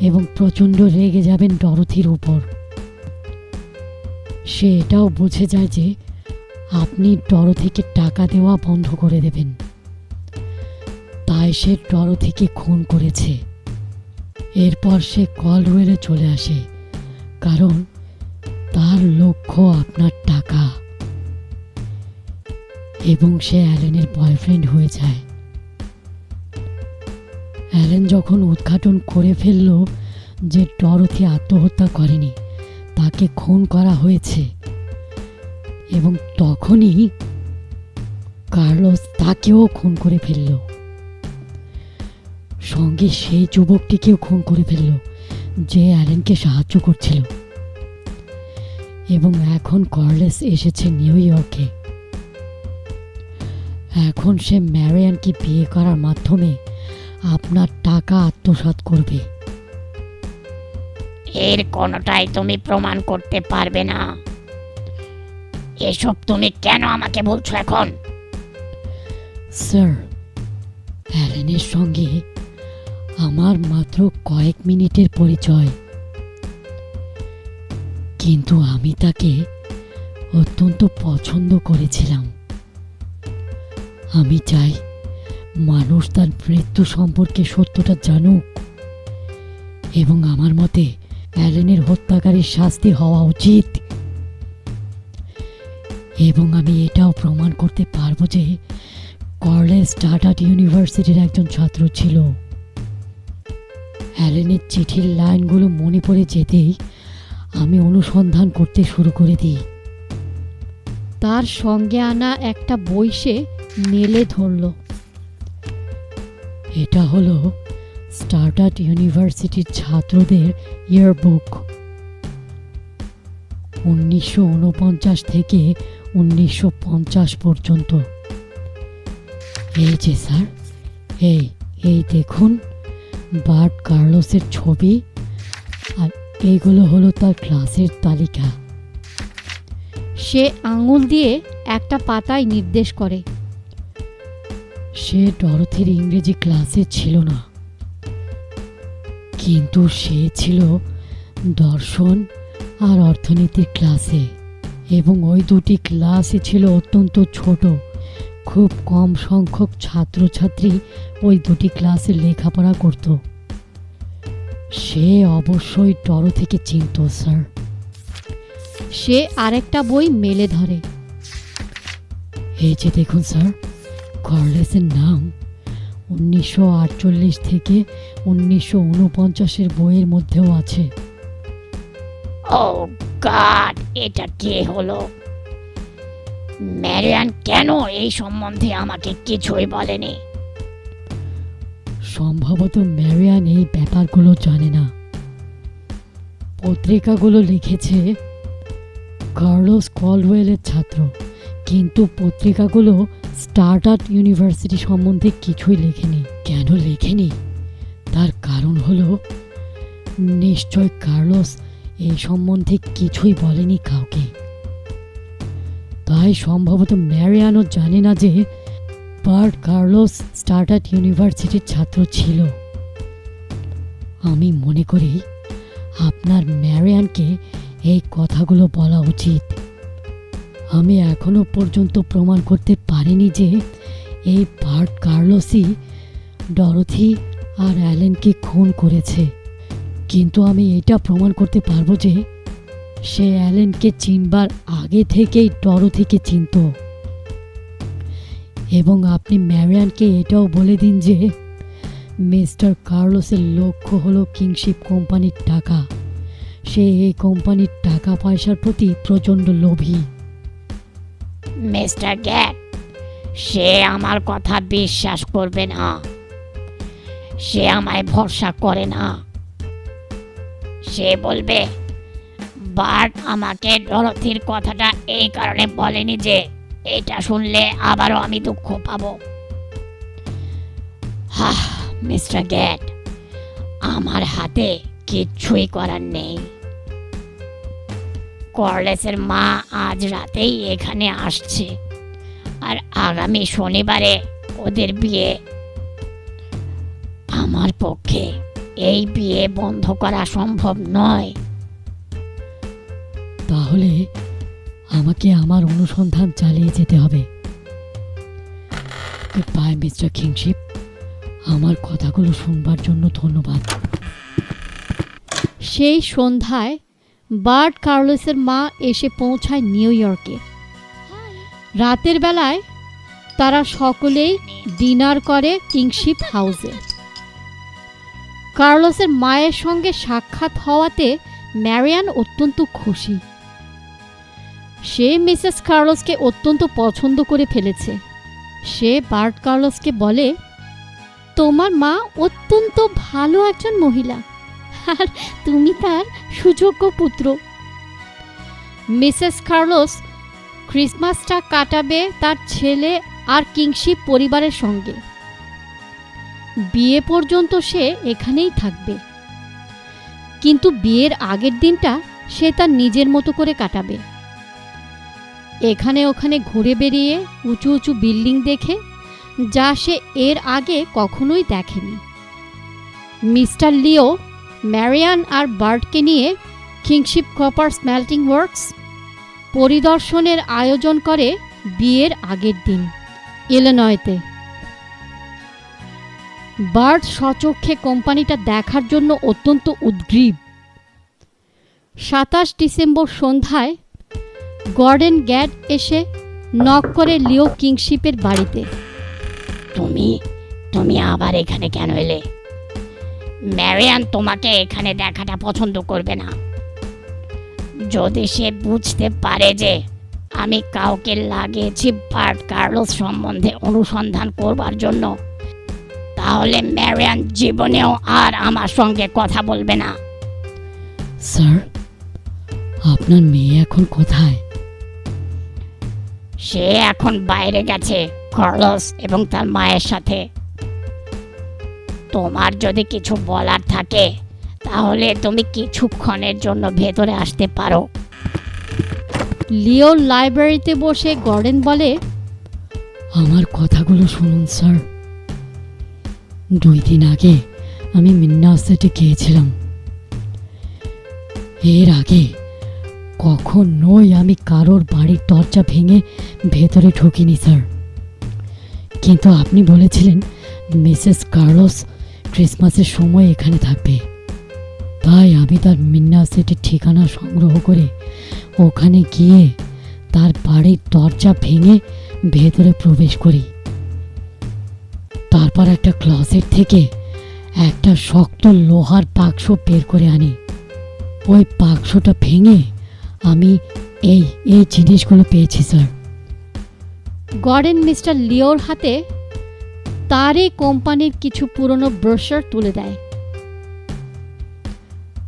Speaker 4: এবং প্রচণ্ড রেগে যাবেন ডরথির উপর। সে এটাও বুঝে যায় যে আপনি ডরথিকে টাকা দেওয়া বন্ধ করে দেবেন। তাই সে ডরথিকে খুন করেছে। এরপর সে কলওয়েলে চলে আসে, কারণ তার লক্ষ্য আপনার টাকা। এবং সে অ্যালেনের বয়ফ্রেন্ড হয়ে যায়। অ্যালেন যখন উদ্ঘাটন করে ফেলল যে ডরথি আত্মহত্যা করেনি, তাকে খুন করা হয়েছে, এবং তখনই কার্লোস তাকেও খুন করে ফেলল। সঙ্গে সেই যুবকটিকেও খুন করে ফেলল যে অ্যালেনকে সাহায্য করছিল। এবং এখন কার্লোস এসেছে নিউ ইয়র্কে। এখন সে ম্যারিয়ানকে বিয়ে করার মাধ্যমে আপনার টাকা আত্মসাৎ করবে।
Speaker 5: এর কোনোটাই তুমি প্রমাণ করতে পারবে না। এসব তুমি কেন আমাকে বলছো এখন?
Speaker 4: স্যার, অ্যালেনের সঙ্গে আমার মাত্র কয়েক মিনিটের পরিচয়, কিন্তু আমি তাকে অত্যন্ত পছন্দ করেছিলাম। আমি চাই মানুষ তার মৃত্যু সম্পর্কে সত্যটা জানুক, এবং আমার মতে অ্যালেনের হত্যাকারীর শাস্তি হওয়া উচিত। এবং আমি এটাও প্রমাণ করতে পারবো যে কার্লেস স্টার্টার্ড ইউনিভার্সিটির একজন ছাত্র ছিল। অ্যালেনের চিঠির লাইনগুলো মনে পড়ে যেতেই আমি অনুসন্ধান করতে শুরু করে দিই।
Speaker 3: তার সঙ্গে আনা একটা বই সে মেলে ধরল।
Speaker 4: এটা হলো স্টার্টার্ড ইউনিভার্সিটির ছাত্রদের ইয়ারবুক, 1949 থেকে 1950 পর্যন্ত। এই যে স্যার, এই দেখুন বার্ট কার্লোসের ছবি, আর এইগুলো হলো তার ক্লাসের তালিকা।
Speaker 3: সে আঙুল দিয়ে একটা পাতায় নির্দেশ করে।
Speaker 4: সে ডরথির ইংরেজি ক্লাসে ছিল না, কিন্তু সে ছিল দর্শন আর অর্থনীতির ক্লাসে, এবং ওই দুটি ক্লাসই ছিল অত্যন্ত ছোট। খুব কম সংখ্যক ছাত্রছাত্রী ওই দুটি ক্লাসে লেখাপড়া করত। সে অবশ্যই ডরথিকে চিনত স্যার।
Speaker 3: সে আরেকটা বই মেলে ধরে।
Speaker 4: এই যে দেখুন স্যার, কার্লেসের নাম 1948 থেকে 1949 বইয়ের মধ্যেও আছে।
Speaker 5: ও গড, এটা কে হলো? ম্যারিয়ান কেন এই সম্বন্ধে আমাকে কিছুই বলেনি?
Speaker 4: সম্ভবত ম্যারিয়ান এই ব্যাপারগুলো জানে না। পত্রিকাগুলো লিখেছে কার্লোস কলওয়েলের ছাত্র, কিন্তু পত্রিকাগুলো স্টার্টার্ড ইউনিভার্সিটি সম্বন্ধে কিছুই লেখেনি। কেন লেখেনি? তার কারণ হলো নিশ্চয় কার্লোস এই সম্বন্ধে কিছুই বলেনি কাউকে, তাই সম্ভবত ম্যারিয়ানও জানে না যে বার্ট কার্লোস স্টার্ডাস্ট ইউনিভার্সিটির ছাত্র ছিল। আমি মনে করি আপনার ম্যারিয়ানকে এই কথাগুলো বলা উচিত। আমি এখনো পর্যন্ত প্রমাণ করতে পারিনি যে এই বার্ট কার্লোসই ডরোথি আর অ্যালেনকে খুন করেছে, কিন্তু আমি এটা প্রমাণ করতে পারবো যে সে অ্যালেনকে চিনবার আগে থেকেই ডরোথিকে চিনত। এবং আপনি ম্যারিয়ানকে এটাও বলে দিন যে মিস্টার কার্লোসের লক্ষ্য হলো কিংশিপ কোম্পানির টাকা। সে এই কোম্পানির টাকা পয়সার প্রতি প্রচণ্ড লোভী।
Speaker 5: মিস্টার গ্যাট, সে আমার কথা বিশ্বাস করবে না। সে আমায় ভরসা করে না। সে বলবে বার্ট আমাকে ডরোথির কথাটা এই কারণে বলেনি যে এটা শুনলে আবারও আমি দুঃখ পাবো। মিস্টার গ্যাট, আমার হাতে কিচ্ছুই করার নেই। কর্লেসের মা আজ রাতেই এখানে আসছে, আর আগামী শনিবারে ওদের বিয়ে। আমার পক্ষে এই বিয়ে বন্ধ করা সম্ভব নয়।
Speaker 4: তাহলে আমাকে আমার অনুসন্ধান চালিয়ে যেতে হবে। বাই মিস্টার কিংশিপ, আমার কথাগুলো শুনবার জন্য ধন্যবাদ।
Speaker 3: সেই সন্ধ্যায় বার্ট কার্লোসের মা এসে পৌঁছায় নিউ ইয়র্কে। রাতের বেলায় তারা সকলেই ডিনার করে কিংশিপ হাউসে। কার্লোসের মায়ের সঙ্গে সাক্ষাৎ হওয়াতে ম্যারিয়ান অত্যন্ত খুশি। সে মিসেস কার্লোসকে অত্যন্ত পছন্দ করে ফেলেছে। সে বার্ট কার্লোসকে বলে, তোমার মা অত্যন্ত ভালো একজন মহিলা, আর তুমি তার সুযোগ্য পুত্র। মিসেস কার্লোস ক্রিসমাসটা কাটাবে তার ছেলে আর কিংশিপ পরিবারের সঙ্গে। বিয়ে পর্যন্ত সে এখানেই থাকবে, কিন্তু বিয়ের আগের দিনটা সে তার নিজের মতো করে কাটাবে। এখানে ওখানে ঘুরে বেরিয়ে উঁচু উঁচু বিল্ডিং দেখে, যা সে এর আগে কখনোই দেখেনি। মিস্টার লিও ম্যারিয়ান আর বার্টকে নিয়ে কিংশিপ কপার স্মেল্টিং ওয়ার্কস পরিদর্শনের আয়োজন করে বিয়ের আগের দিন ইলিনয়তে। বার্ট স্বচক্ষে কোম্পানিটা দেখার জন্য অত্যন্ত উদ্গ্রীব। 27 ডিসেম্বর সন্ধ্যায় গর্ডন গ্যাট এসে নক করে লিও কিংশিপের বাড়িতে।
Speaker 5: তুমি আবার এখানে কেন এলে? ম্যারিয়ান তোমাকে এখানে দেখাটা পছন্দ করবে না। যদি সে বুঝতে পারে যে আমি কাউকে লাগিয়েছি বার্ট কার্লোস সম্বন্ধে অনুসন্ধান করবার জন্য, তাহলে ম্যারিয়ান জীবনেও আর আমার সঙ্গে কথা বলবে না।
Speaker 4: স্যার, আপনার মেয়ে এখন কোথায়?
Speaker 5: সে এখন বাইরে গেছে কার্লোস এবং তার মায়ের সাথে। তোমার যদি কিছু বলার থাকে তাহলে তুমি কিছুক্ষণের জন্য ভেতরে আসতে পারো।
Speaker 3: লিওর লাইব্রেরিতে বসে গর্ডন বলে,
Speaker 4: আমার কথাগুলো শুনুন স্যার। 2 দিন আগে আমি মিন্নাসেটে গিয়েছিলাম। এর আগে কখনোই আমি কারোর বাড়ির দরজা ভেঙে ভেতরে ঢুকিনি স্যার, কিন্তু আপনি বলেছিলেন মিসেস কার্লোস ক্রিসমাসের সময় এখানে থাকবে, তাই আমি তার মিন্নাসেটের ঠিকানা সংগ্রহ করে ওখানে গিয়ে তার বাড়ির দরজা ভেঙে ভেতরে প্রবেশ করি। তারপর একটা ক্লসেট থেকে একটা শক্ত লোহার বাক্স বের করে আনি। ওই বাক্সটা ভেঙে আমি এই জিনিসগুলো পেয়েছি স্যার।
Speaker 3: গর্ডন মিস্টার লিওর হাতে তারই কোম্পানির কিছু পুরনো ব্রোশার তুলে দেয়।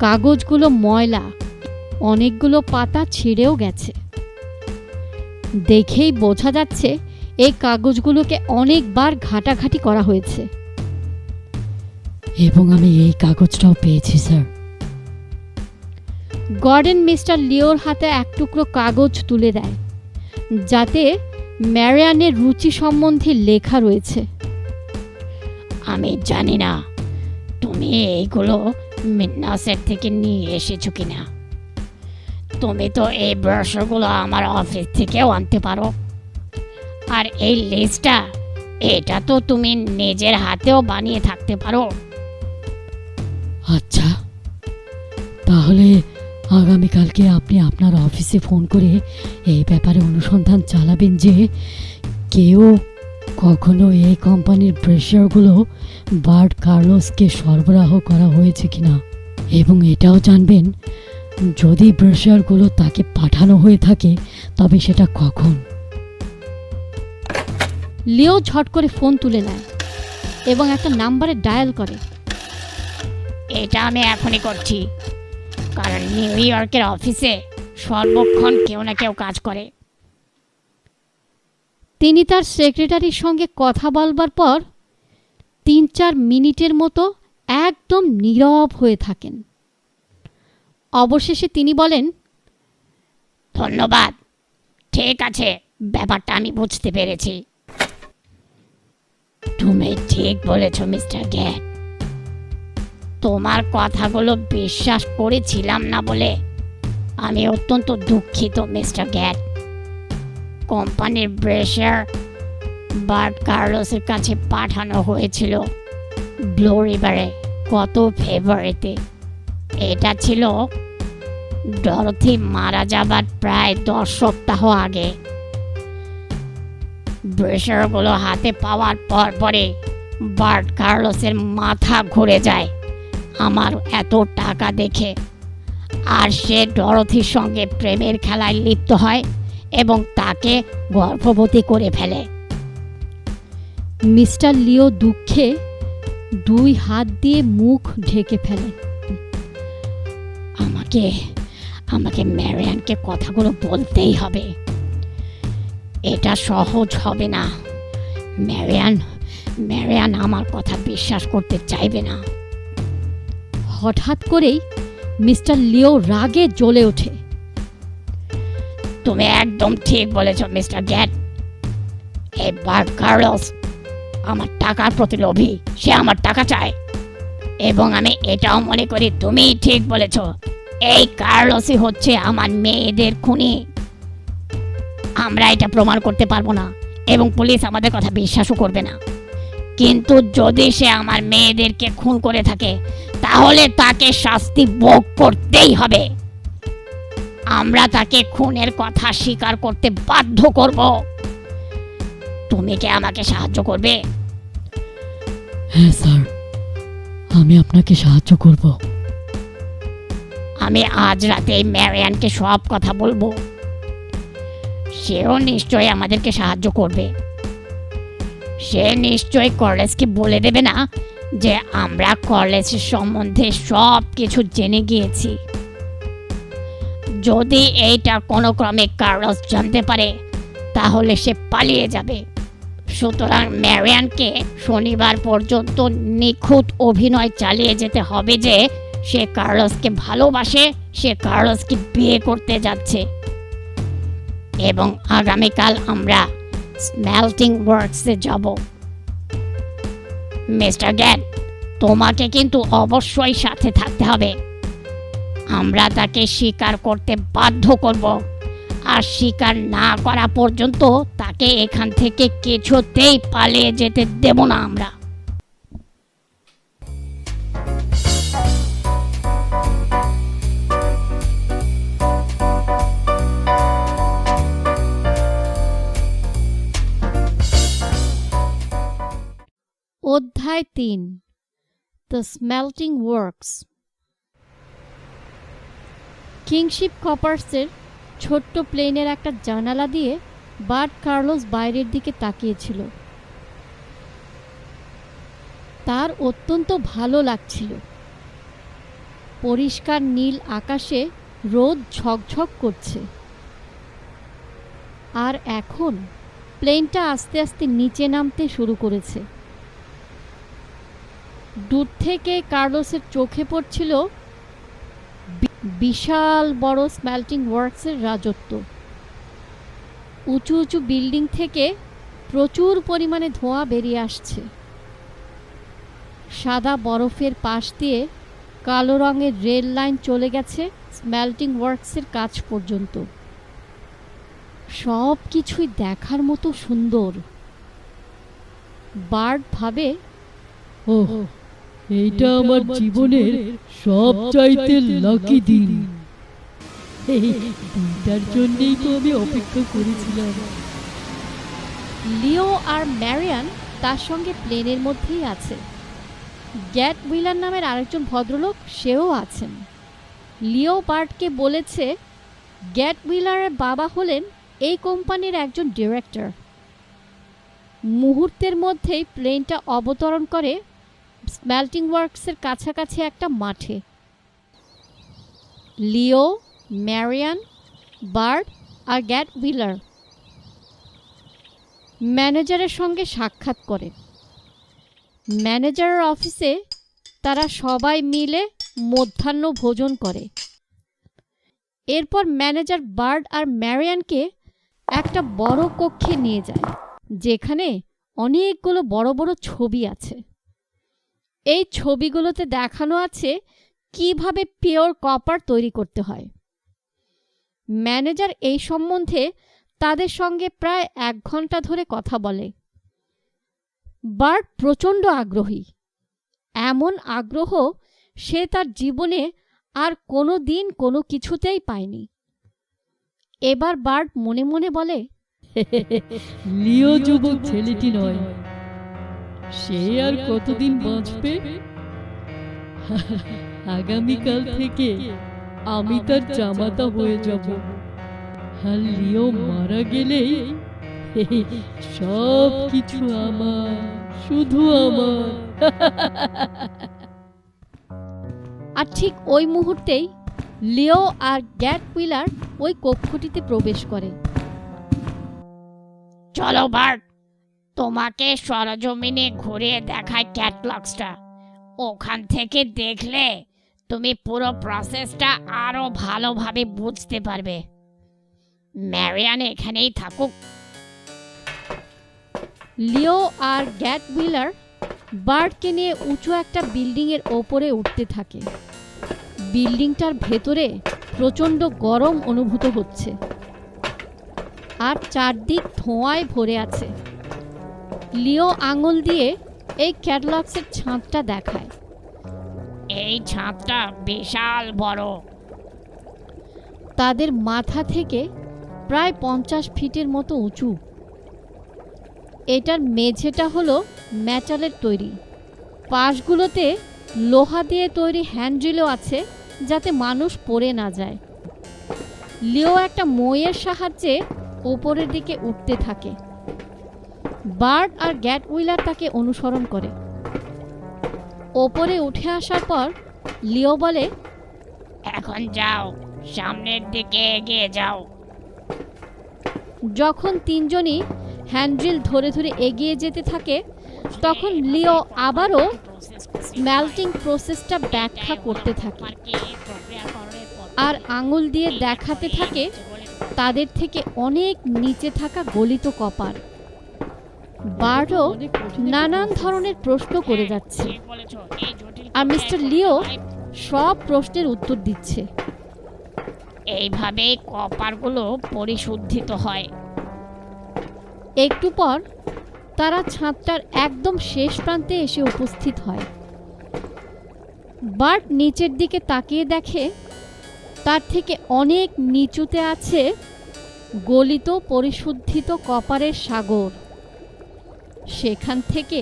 Speaker 3: কাগজগুলো ময়লা, অনেকগুলো পাতা ছিঁড়েও গেছে। দেখেই বোঝা যাচ্ছে এই কাগজগুলোকে অনেকবার ঘাটাঘাটি করা হয়েছে।
Speaker 4: এবং আমি এই কাগজটাও পেয়েছি স্যার।
Speaker 3: গর্ডন মিস্টার লিওর হাতে এক টুকরো কাগজ তুলে দেয়, যাতে ম্যারিয়ানের রুচি সম্বন্ধে লেখা রয়েছে।
Speaker 5: আমি জানি না তুমি এইগুলো মিন্নাসের থেকে নিয়ে এসেছো কিনা। তুমি তো এই ব্রশগুলো আমার অফিস থেকেও আনতে পারো। আর এই লিস্টটা, এটা তো তুমি নিজের হাতেও বানিয়ে থাকতে পারো।
Speaker 4: আচ্ছা, তাহলে আগামীকালকে আপনি আপনার অফিসে ফোন করে এই ব্যাপারে অনুসন্ধান চালাবেন যে কেউ কখনো এই কোম্পানির ব্রেশারগুলো বার্ট কার্লোসকে সরবরাহ করা হয়েছে কিনা, এবং এটাও জানবেন যদি ব্রেশারগুলো তাকে পাঠানো হয়ে থাকে তবে সেটা কখন।
Speaker 3: লিও ঝট করে ফোন তুলে নেয় এবং একটা নাম্বারে ডায়াল করে।
Speaker 5: এটা আমি এখনই করছি, কারণ নিউ ইয়র্কের অফিসে সর্বক্ষণ কেউ না কেউ কাজ করে।
Speaker 3: তিনি তার সেক্রেটারির সঙ্গে কথা বলবার পর 3-4 মিনিটের মতো একদম নীরব হয়ে থাকেন। অবশেষে তিনি বলেন,
Speaker 5: ধন্যবাদ, ঠিক আছে, ব্যাপারটা আমি বুঝতে পেরেছি। তুমি ঠিক বলেছ মিস্টার গ্যাট। তোমার কথাগুলো বিশ্বাস করেছিলাম না বলে আমি অত্যন্ত দুঃখিত মিস্টার গ্যাট। কোম্পানির ব্রেশার বার্ট কার্লোসের কাছে পাঠানো হয়েছিল ব্লু রিভারে গত ফেব্রুয়ারিতে। এটা ছিল ডরথি মারা যাবার প্রায় 10 সপ্তাহ আগে। ব্রেশারগুলো হাতে পাওয়ার পরে বার্ট কার্লোসের মাথা ঘুরে যায় আমার এত টাকা দেখে, আর সে ডরথির সঙ্গে প্রেমের খেলায় লিপ্ত হয় এবং তাকে গর্ভবতী করে ফেলে।
Speaker 3: মিস্টার লিও দুঃখে 2 হাত দিয়ে মুখ ঢেকে ফেলে।
Speaker 5: আমাকে ম্যারিয়ানকে কথাগুলো বলতেই হবে। এটা সহজ হবে না। ম্যারিয়ান আমার কথা বিশ্বাস করতে চাইবে না।
Speaker 3: হঠাৎ করেই মিস্টার লিও রাগে জ্বলে ওঠে।
Speaker 5: তুমি একদম ঠিক বলেছ মিস্টার গ্যাট। এই বার্ট কার্লোস আমার টাকার প্রতি লোভী, সে আমার টাকা চায়। এবং আমি এটাও মনে করি তুমিই ঠিক বলেছ, এই কার্লোসই হচ্ছে আমার মেয়েদের খুনি। আমরা এটা প্রমাণ করতে পারবো না এবং পুলিশ আমাদের কথা বিশ্বাসও করবে না, কিন্তু যদি সে আমার মেয়েদেরকে খুন করে থাকে তাহলে তাকে শাস্তি ভোগ করতেই হবে। আমরা তাকে খুনের কথা স্বীকার করতে বাধ্য করব। তুমি কি আমাকে সাহায্য করবে?
Speaker 4: হ্যাঁ স্যার, আমি আপনাকে সাহায্য করব।
Speaker 5: আমি আজ রাতে ম্যারিয়ানকে সব কথা বলবো। সেও নিশ্চয়ই আমাদেরকে সাহায্য করবে। সে নিশ্চয়ই কর্লেসকে বলে দেবে না যে আমরা কর্লেসের সম্বন্ধে সব কিছু জেনে গিয়েছি। যদি এইটা কোনো ক্রমে কার্লোস জানতে পারে তাহলে সে পালিয়ে যাবে। সুতরাং ম্যারিয়ানকে শনিবার পর্যন্ত নিখুঁত অভিনয় চালিয়ে যেতে হবে যে সে কার্লোসকে ভালোবাসে, সে কার্লোসকে বিয়ে করতে যাচ্ছে। এবং আগামীকাল আমরা স্মেল্টিং ওয়ার্কসে যাব। মিস্টার গ্যাট, তোমাকে কিন্তু অবশ্যই সাথে থাকতে হবে। আমরা তাকে স্বীকার করতে বাধ্য করব, আর স্বীকার না করা পর্যন্ত তাকে এখান থেকে কিছুতেই পালিয়ে যেতে দেব না আমরা।
Speaker 3: অধ্যায় 3, দ্য স্মেল্টিং ওয়ার্কস। কিংশিপ কপার্সের ছোট্ট প্লেনের একটা জানালা দিয়ে বার্ট কার্লোস বাইরের দিকে তাকিয়েছিল। তার অত্যন্ত ভালো লাগছিল। পরিষ্কার নীল আকাশে রোদ ঝকঝক করছে। আর এখন প্লেনটা আস্তে আস্তে নিচে নামতে শুরু করেছে। দূর থেকে কার্লোসের চোখে পড়ছিল বিশাল বড় স্মেল্টিং ওয়ার্কসের রাজত্ব। উঁচু উঁচু বিল্ডিং থেকে প্রচুর পরিমাণে ধোঁয়া বেরিয়ে আসছে। সাদা বরফের পাশ দিয়ে কালো রঙের রেল লাইন চলে গেছে স্মেল্টিং ওয়ার্কসের কাছ পর্যন্ত। সব কিছুই দেখার মতো সুন্দর। বার্ড ভাবে,
Speaker 4: ওহ, এইটা আমার জীবনের সবচাইতে লাকি দিন। এই দিনটার জন্যই তো আমি অপেক্ষা করেছিলাম।
Speaker 3: লিও আর ম্যারিয়ান তার সঙ্গে প্লেনের মধ্যেই আছে। গ্যাট হুইলার নামের আরেকজন ভদ্রলোক, সেও আছেন। লিও বার্ডকে বলেছে গ্যাট হুইলারের বাবা হলেন এই কোম্পানির একজন ডিরেক্টর। মুহূর্তের মধ্যেই প্লেনটা অবতরণ করে স্মেল্টিং ওয়ার্কসের কাছাকাছি একটা মাঠে। লিও, ম্যারিয়ান, বার্ড আর গ্যাট হুইলার ম্যানেজারের সঙ্গে সাক্ষাৎ করে। ম্যানেজারের অফিসে তারা সবাই মিলে মধ্যাহ্ন ভোজন করে। এরপর ম্যানেজার বার্ড আর ম্যারিয়ানকে একটা বড় কক্ষে নিয়ে যায়, যেখানে অনেকগুলো বড় বড় ছবি আছে। এই ছবিগুলোতে দেখানো আছে কিভাবে পিওর কপার তৈরি করতে হয়। ম্যানেজার এই সম্বন্ধে তাদের সঙ্গে প্রায় 1 ঘন্টা ধরে কথা বলে। বার্ড প্রচণ্ড আগ্রহী, এমন আগ্রহ সে তার জীবনে আর কোনো দিন কোনো কিছুতেই পায়নি। এবার বার্ড মনে মনে বলে,
Speaker 4: লিও যুবক ছেলেটি নয়, সে আর কতদিন বাঁচবে? আগামীকাল থেকে আমি তার জামাতা হয়ে যাব। আর লিও মারা গেলেই সব কিছু আমার, শুধু আমার।
Speaker 3: আর ঠিক ওই মুহূর্তেই লিও আর গ্যাট হুইলার ওই কক্ষটিতে প্রবেশ করে।
Speaker 5: চলো বার্ট, তোমাকে সরজমিনে ঘুরিয়ে দেখায় ক্যাটলগসটা। ওখান থেকে দেখলে তুমি পুরো প্রসেসটা আরো ভালোভাবে বুঝতে পারবে। ম্যারিয়ান এখানেই থাকুক।
Speaker 3: লিও আর গ্যাট হুইলার বার্ডকে নিয়ে উঁচু একটা বিল্ডিংয়ের ওপরে উঠতে থাকে। বিল্ডিংটার ভেতরে প্রচণ্ড গরম অনুভূত হচ্ছে, আর চারদিক ধোঁয়ায় ভরে আছে। লিও আঙুল দিয়ে এই ক্যাটলগসের ছাদটা দেখায়।
Speaker 5: এই ছাদটা বিশাল বড়।
Speaker 3: তাদের মাথা থেকে প্রায় 50 ফিটের মতো উঁচু। এটার মেঝেটা হলো মেটালের তৈরি। পাশগুলোতে লোহা দিয়ে তৈরি হ্যান্ড্রিলও আছে, যাতে মানুষ পড়ে না যায়। লিও একটা মইয়ের সাহায্যে ওপরের দিকে উঠতে থাকে। বার্ড আর গ্যাট হুইলার তাকে অনুসরণ করে। ওপরে উঠে আসার পর লিও বলে,
Speaker 5: এখন যাও, সামনের দিকে এগিয়ে যাও।
Speaker 3: যখন তিনজনই হ্যান্ড্রিল ধরে ধরে এগিয়ে যেতে থাকে, তখন লিও আবারও স্মেল্টিং প্রসেসটা ব্যাখ্যা করতে থাকে আর আঙুল দিয়ে দেখাতে থাকে তাদের থেকে অনেক নিচে থাকা গলিত কপার। বার্ডও নানান ধরনের প্রশ্ন করে যাচ্ছে, আর মিস্টার লিও সব প্রশ্নের উত্তর দিচ্ছে।
Speaker 5: এইভাবে কপারগুলো পরিশুদ্ধিত হয়।
Speaker 3: একটু পর তারা ছাদটার একদম শেষ প্রান্তে এসে উপস্থিত হয়। বার্ড নিচের দিকে তাকিয়ে দেখে তার থেকে অনেক নিচুতে আছে গলিত পরিশুদ্ধিত কপারের সাগর। সেখান থেকে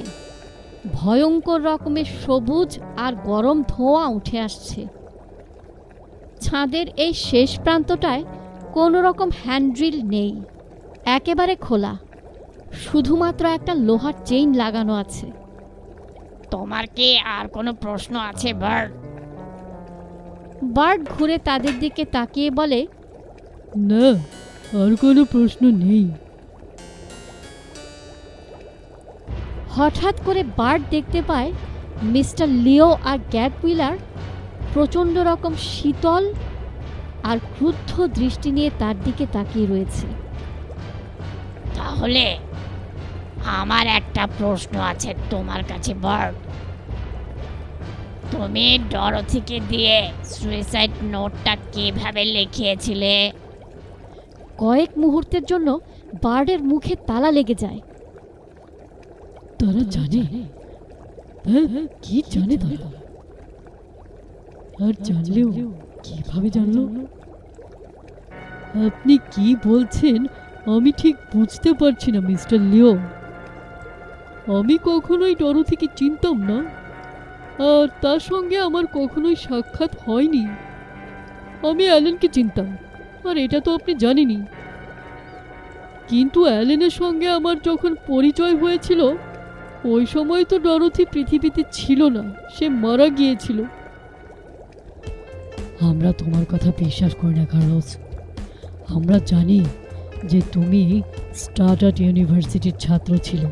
Speaker 3: ভয়ঙ্কর রকমের সবুজ আর গরম ধোঁয়া উঠে আসছে। ছাদের এই শেষ প্রান্তটায় কোনো রকম হ্যান্ড্রিল নেই, একেবারে খোলা। শুধুমাত্র একটা লোহার চেইন লাগানো আছে।
Speaker 5: তোমার কি আর কোনো প্রশ্ন আছে বার্ড?
Speaker 3: বার্ড ঘুরে তাদের দিকে তাকিয়ে বলে,
Speaker 4: না, আর কোনো প্রশ্ন নেই।
Speaker 3: হঠাৎ করে বার্ড দেখতে পায় মিস্টার লিও আর গ্যাট হুইলার প্রচণ্ড রকম শীতল আর ক্রুদ্ধ দৃষ্টি নিয়ে তার দিকে তাকিয়ে রয়েছে।
Speaker 5: তাহলে আমার একটা প্রশ্ন আছে তোমার কাছে বার্ড। তুমি ডরথিকে দিয়ে সুইসাইড নোটটা কিভাবে লিখিয়েছিলে?
Speaker 3: কয়েক মুহূর্তের জন্য বার্ডের মুখে তালা লেগে যায়।
Speaker 4: তারা জানে? হ্যাঁ, কি জানে তারা? আর জানলেও কিভাবে জানলো? আপনি কি বলছেন আমি ঠিক বুঝতে পারছি না মিস্টার লিও। আমি কখনোই ডরথিকে চিনতাম না, আর তার সঙ্গে আমার কখনোই সাক্ষাৎ হয়নি। আমি অ্যালেনকে চিনতাম, আর এটা তো আপনি জানেনই। কিন্তু অ্যালেনের সঙ্গে আমার যখন পরিচয় হয়েছিল, ওই সময় তো ডরথি পৃথিবীতে ছিল না, সে মারা গিয়েছিল। আমরা তোমার কথা বিশ্বাস করি না কার্লোস। আমরা জানি যে তুমি স্টারডাস্ট ইউনিভার্সিটির ছাত্র ছিলে,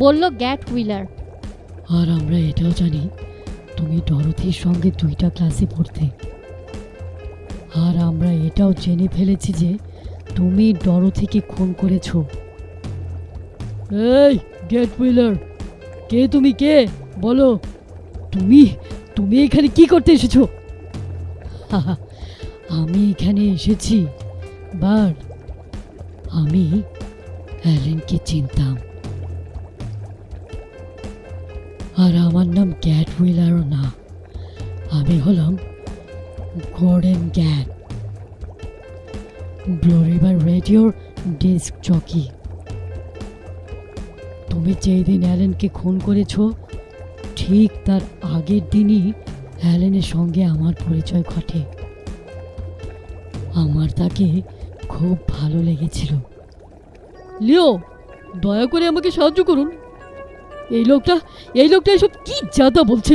Speaker 3: বলল গ্যাট হুইলার।
Speaker 4: আর আমরা এটাও জানি তুমি ডরথির সঙ্গে 2টা ক্লাসে পড়তে। আর আমরা এটাও জেনে ফেলেছি যে তুমি ডরথিকে খুন করেছো। এই গেট হুইলার, কে তুমি? কে বলো? তুমি তুমি এখানে কি করতে এসেছো? আমি এখানে এসেছি বার্ড, আমি অ্যালেনকে চিনতাম, আর আমার নাম গ্যাট হুইলারও না, আমি হলাম গর্ডন গ্যাট, ব্লু রিভার রেডিওর ডিস্ক জকি। তুমি যেই দিন অ্যালেনকে খুন করেছো, ঠিক তার আগের দিনই অ্যালেনের সঙ্গে আমার পরিচয় ঘটে। আমার তাকে খুব ভালো লেগেছিল। লিও, দয়া করে আমাকে সাহায্য করুন। এই লোকটা এসব কি জাতা বলছে।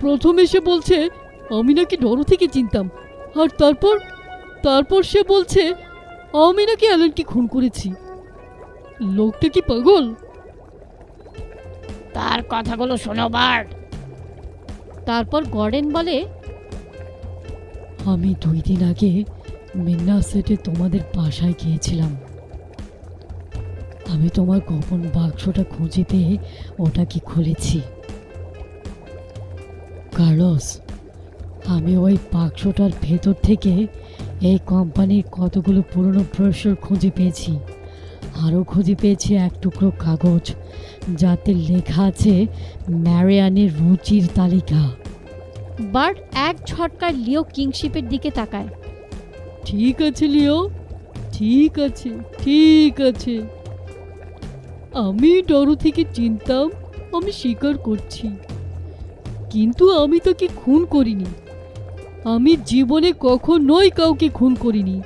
Speaker 4: প্রথমে সে বলছে আমি নাকি ডরথিকে চিনতাম, আর তারপর সে বলছে আমি নাকি অ্যালেনকে খুন করেছি। লোকটা কি পাগল?
Speaker 5: তার কথাগুলো শোনো বার্ড।
Speaker 3: তারপর গর্ডন বলে,
Speaker 4: আমি 2 দিন আগে মিন্না সেটে তোমাদের বাসায় গিয়েছিলাম। আমি তোমার গোপন বাক্সটা খুঁজে পেয়ে ওটাকে খুলেছি। কার্লোস, আমি ওই বাক্সটার ভেতর থেকে এই কোম্পানির কতগুলো পুরনো ব্রোশার খুঁজে পেয়েছি। আরও খুঁজে পেয়েছি এক টুকরো কাগজ, যাতে লেখা আছে ম্যারিয়ানের রুচির তালিকা।
Speaker 3: বার্ড এক ঝটকায় লিও কিংশিপের দিকে তাকায়।
Speaker 4: ঠিক আছে লিও, ঠিক আছে, ঠিক আছে। আমি ডরথিকে চিনতাম, আমি স্বীকার করছি, কিন্তু আমি তাকে খুন করিনি। আমি জীবনে কখনোই কাউকে খুন করিনি।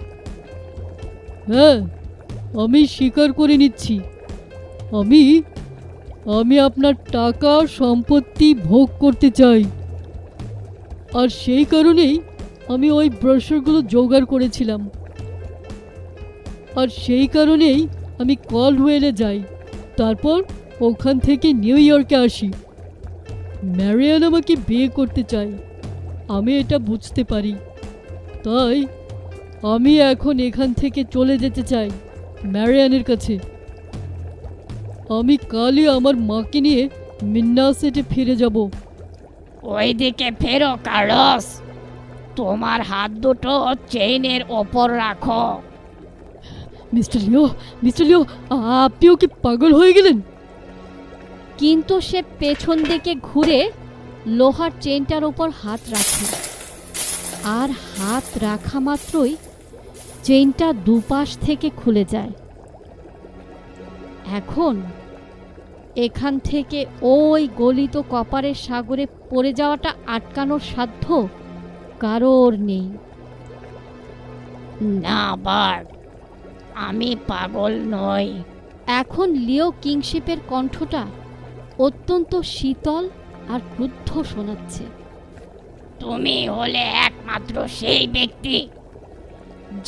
Speaker 4: হ্যাঁ, আমি স্বীকার করে নিচ্ছি, আমি আপনার টাকা সম্পত্তি ভোগ করতে চাই, আর সেই কারণেই আমি ওই ব্রোশারগুলো জোগাড় করেছিলাম, আর সেই কারণেই আমি কলওয়েলে যাই, তারপর ওখান থেকে নিউ ইয়র্কে আসি। ম্যারিয়ান আমাকে বিয়ে করতে চাই, আমি এটা বুঝতে পারি। তাই আমি এখন এখান থেকে চলে যেতে চাই ম্যারিয়ানের কাছে। আমি কালই আমার মাকে নিয়ে মিন্নাসেটে ফিরে যাব।
Speaker 5: ওইদিকে ফেরো কার্লোস, তোমার হাত দুটো চেইনের ওপর রাখো।
Speaker 4: মিস্টার লিও, আপনিও কি পাগল হয়ে গেলেন?
Speaker 3: কিন্তু সে পেছন দিকে ঘুরে লোহার চেনটার উপর হাত রাখে, আর হাত রাখা মাত্রই চেইনটা দুপাশ থেকে খুলে যায়। এখন এখান থেকে ওই গলিত কপারের সাগরে পড়ে যাওয়াটা আটকানোর সাধ্য কারোর নেই।
Speaker 5: না বার্ড, আমি পাগল নই।
Speaker 3: এখন লিও কিংশিপের কণ্ঠটা অত্যন্ত শীতল আর ক্রুদ্ধ শোনাচ্ছে।
Speaker 5: তুমি হলে একমাত্র সেই ব্যক্তি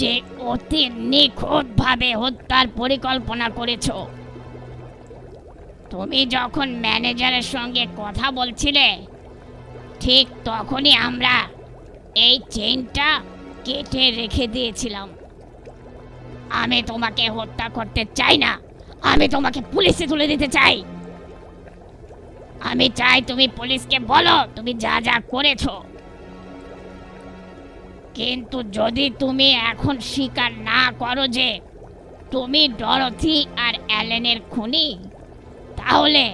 Speaker 5: যে অতি নিখুঁতভাবে হত্যার পরিকল্পনা করেছো। তুমি যখন ম্যানেজারের সঙ্গে কথা বলছিলে, ঠিক তখনই আমরা এই চেইনটা কেটে রেখে দিয়েছিলাম। আমি তোমাকে হত্যা করতে চাই না, আমি তোমাকে পুলিশে তুলে দিতে চাই। আমি চাই তুমি পুলিশকে বলো তুমি যা যা করেছো। কিন্তু যদি তুমি এখন স্বীকার না করো যে তুমি ডরথি আর অ্যালেনের খুনি, তাহলে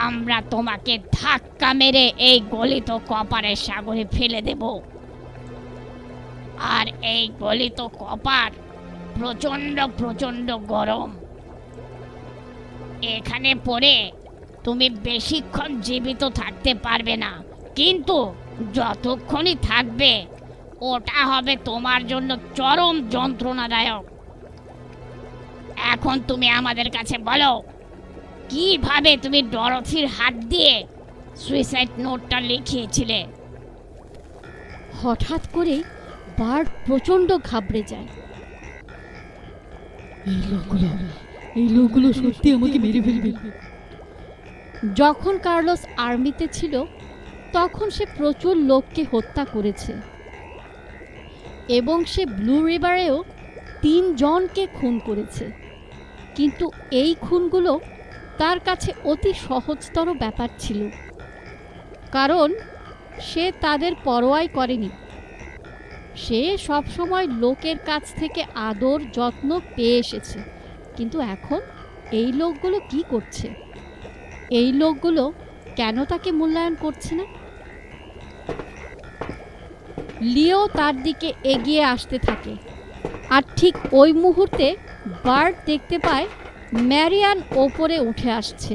Speaker 5: আমরা তোমাকে ধাক্কা মেরে এই গলিত কপারের সাগরে ফেলে দেব। আর এই গলিত কপার প্রচন্ড প্রচন্ড গরম। এখানে পড়ে তুমি বেশিক্ষণ জীবিত থাকতে পারবে না, কিন্তু যতক্ষণই থাকবে ওটা হবে তোমার জন্য চরম যন্ত্রণাদায়ক। এখন তুমি আমাদের কাছে বলো কিভাবে তুমি ডরথির হাত দিয়ে সুইসাইড নোটটা লিখিয়েছিলে।
Speaker 3: হঠাৎ করে বার্ড প্রচণ্ড ঘাবড়ে যায়।
Speaker 4: এই লোকগুলো সত্যি আমাকে মেরে ফেলবে।
Speaker 3: যখন কার্লোস আর্মিতে ছিল তখন সে প্রচুর লোককে হত্যা করেছে এবং সে ব্লু রিভারেও 3 জনকে খুন করেছে। কিন্তু এই খুনগুলো তার কাছে অতি সহজতর ব্যাপার ছিল, কারণ সে তাদের পরোয়াই করেনি। সে সবসময় লোকের কাছ থেকে আদর যত্ন পেয়ে এসেছে। কিন্তু এখন এই লোকগুলো কি করছে? এই লোকগুলো কেন তাকে মূল্যায়ন করছে না? লিও তার দিকে এগিয়ে আসতে থাকে, আর ঠিক ওই মুহূর্তে বার্ড দেখতে পায় ম্যারিয়ান ওপরে উঠে আসছে।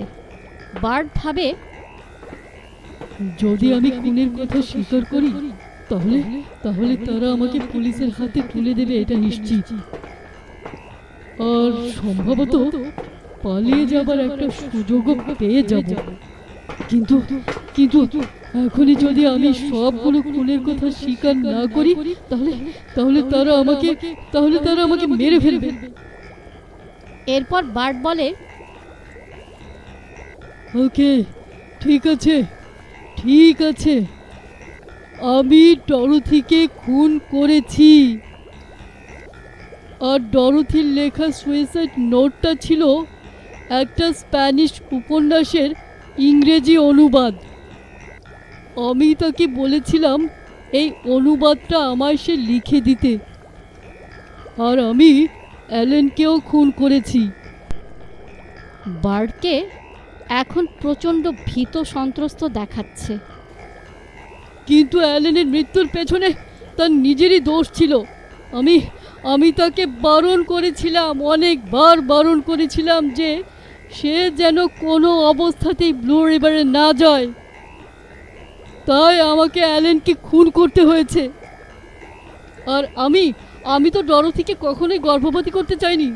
Speaker 3: বার্ড ভাবে,
Speaker 4: যদি আমি খুনের কথা স্বীকার করি তাহলে তাহলে তারা আমাকে পুলিশের হাতে তুলে দেবে, এটা নিশ্চিত। আর সম্ভবত পালিয়ে যাবার একটা সুযোগও পেয়ে যাব। কিন্তু কিন্তু এখনই যদি আমি সবগুলো খুনের কথা স্বীকার না করি তাহলে তাহলে তারা আমাকে মেরে ফেলবে।
Speaker 3: এরপর বার্ড বলে,
Speaker 4: ওকে, ঠিক আছে, আমি ডরথিকে খুন করেছি। আর ডরথির লেখা সুইসাইড নোটটা ছিল একটা স্প্যানিশ উপন্যাসের ইংরেজি অনুবাদ। আমি তাকে বলেছিলাম এই অনুবাদটা আমায় সে লিখে দিতে। আর আমি অ্যালেনকেও খুন করেছি।
Speaker 3: বার্ডকে এখন প্রচণ্ড ভীত সন্ত্রস্ত দেখাচ্ছে।
Speaker 4: কিন্তু অ্যালেনের মৃত্যুর পেছনে তার নিজেরই দোষ ছিল। আমি তাকে বারণ করেছিলাম, অনেকবার বারণ করেছিলাম যে সে যেন কোনো অবস্থাতেই ব্লু রিভারে না যায়। তাই আমাকে অ্যালেনকে খুন করতে হয়েছে। আর আমি তো ডরথিকে কখনোই গর্ভবতী করতে চাইনি।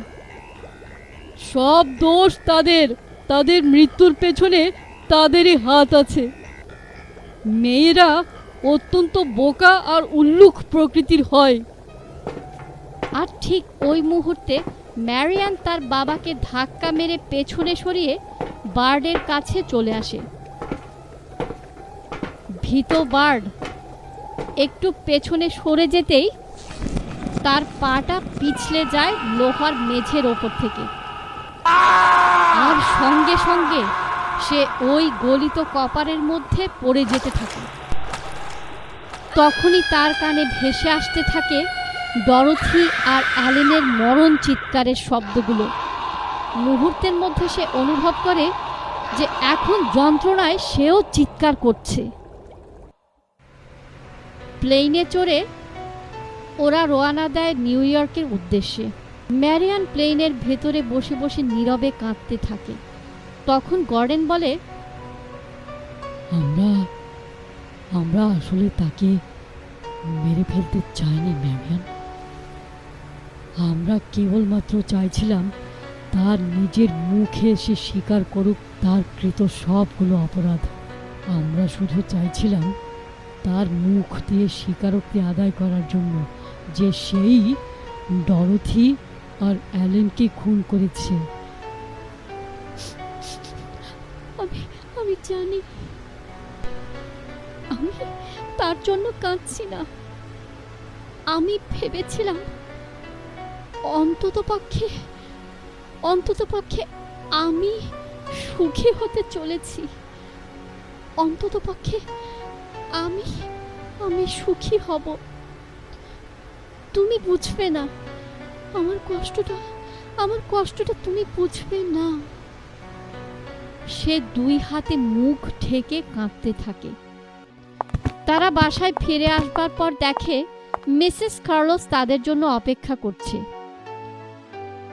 Speaker 4: সব দোষ তাদের মৃত্যুর পেছনে তাদেরই হাত আছে। মেয়েরা অত্যন্ত বোকা আর উল্লুক প্রকৃতির হয়।
Speaker 3: আর ঠিক ওই মুহূর্তে ম্যারিয়ান তার বাবাকে ধাক্কা মেরে পেছনে সরিয়ে বার্ডের কাছে চলে আসে। ভীত বার্ড একটু পেছনে সরে যেতেই তার পাটা পিছলে যায় লোহার মেঝের ওপর থেকে, আর সঙ্গে সঙ্গে সে ওই গলিত কপারের মধ্যে পড়ে যেতে থাকে। তখনই তার কানে ভেসে আসতে থাকে ডরথি আর অ্যালেনের মরণ চিৎকারের শব্দগুলো। মুহূর্তের মধ্যে সে অনুভব করে যে এখন যন্ত্রণায় সেও চিৎকার করছে। প্লেনে চড়ে ওরা রওনা দেয় নিউ ইয়র্কের উদ্দেশ্যে। ম্যারিয়ান প্লেনের ভেতরে বসে বসে নীরবে কাঁদতে থাকে। তখন গর্ডেন বলে,
Speaker 4: আমরা আসলে তাকে মেরে ফেলতে চাইনি ম্যারিয়ান। আমরা কেবলমাত্র চাইছিলাম তার নিজের মুখে সে স্বীকার করুক তার কৃত সবগুলো অপরাধ। আমরা শুধু চাইছিলাম তার মুখ দিয়ে স্বীকারোক্তি আদায় করার জন্য যে সেই ডরথি আর অ্যালেনকে খুন করেছে।
Speaker 3: আমি জানি আমি তার জন্য কাঁদছি না। আমি ভেবেছিলাম অন্ততপক্ষে আমি সুখী হতে চলেছি। অন্ততপক্ষে আমি সুখী হব। তুমি বুঝবে না আমার কষ্টটা তুমি বুঝবে না। সে দুই হাতে মুখ ঢেকে কাঁদতে থাকে। তারা বাসায় ফিরে আসবার পর দেখে মিসেস কার্লোস তাদের জন্য অপেক্ষা করছে।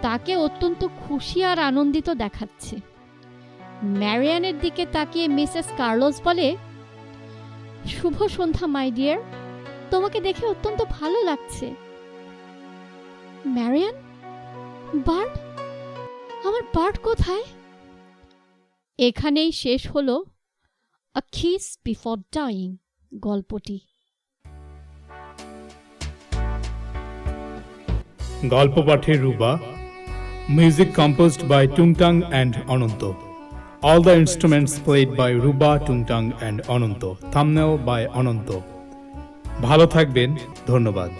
Speaker 3: তাকে অত্যন্ত খুশি আর আনন্দিত দেখাচ্ছে। ম্যারিয়ানের দিকে তাকিয়ে মিসেস কার্লোস বলে, শুভ সন্ধ্যা মাই ডিয়ার, তোমাকে দেখে অত্যন্ত ভালো লাগছে। ম্যারিয়ান, বার্ড, আমার বার্ড কোথায়? এখানেই শেষ হলো আ কিস বিফোর ডাইং গল্পটি।
Speaker 1: গল্প পাঠে Ruba, music composed by Tungtang and Ananto. All the instruments played by Ruba, Tungtang and Ananto. Thumbnail by Ananto. ভালো থাকবেন, ধন্যবাদ।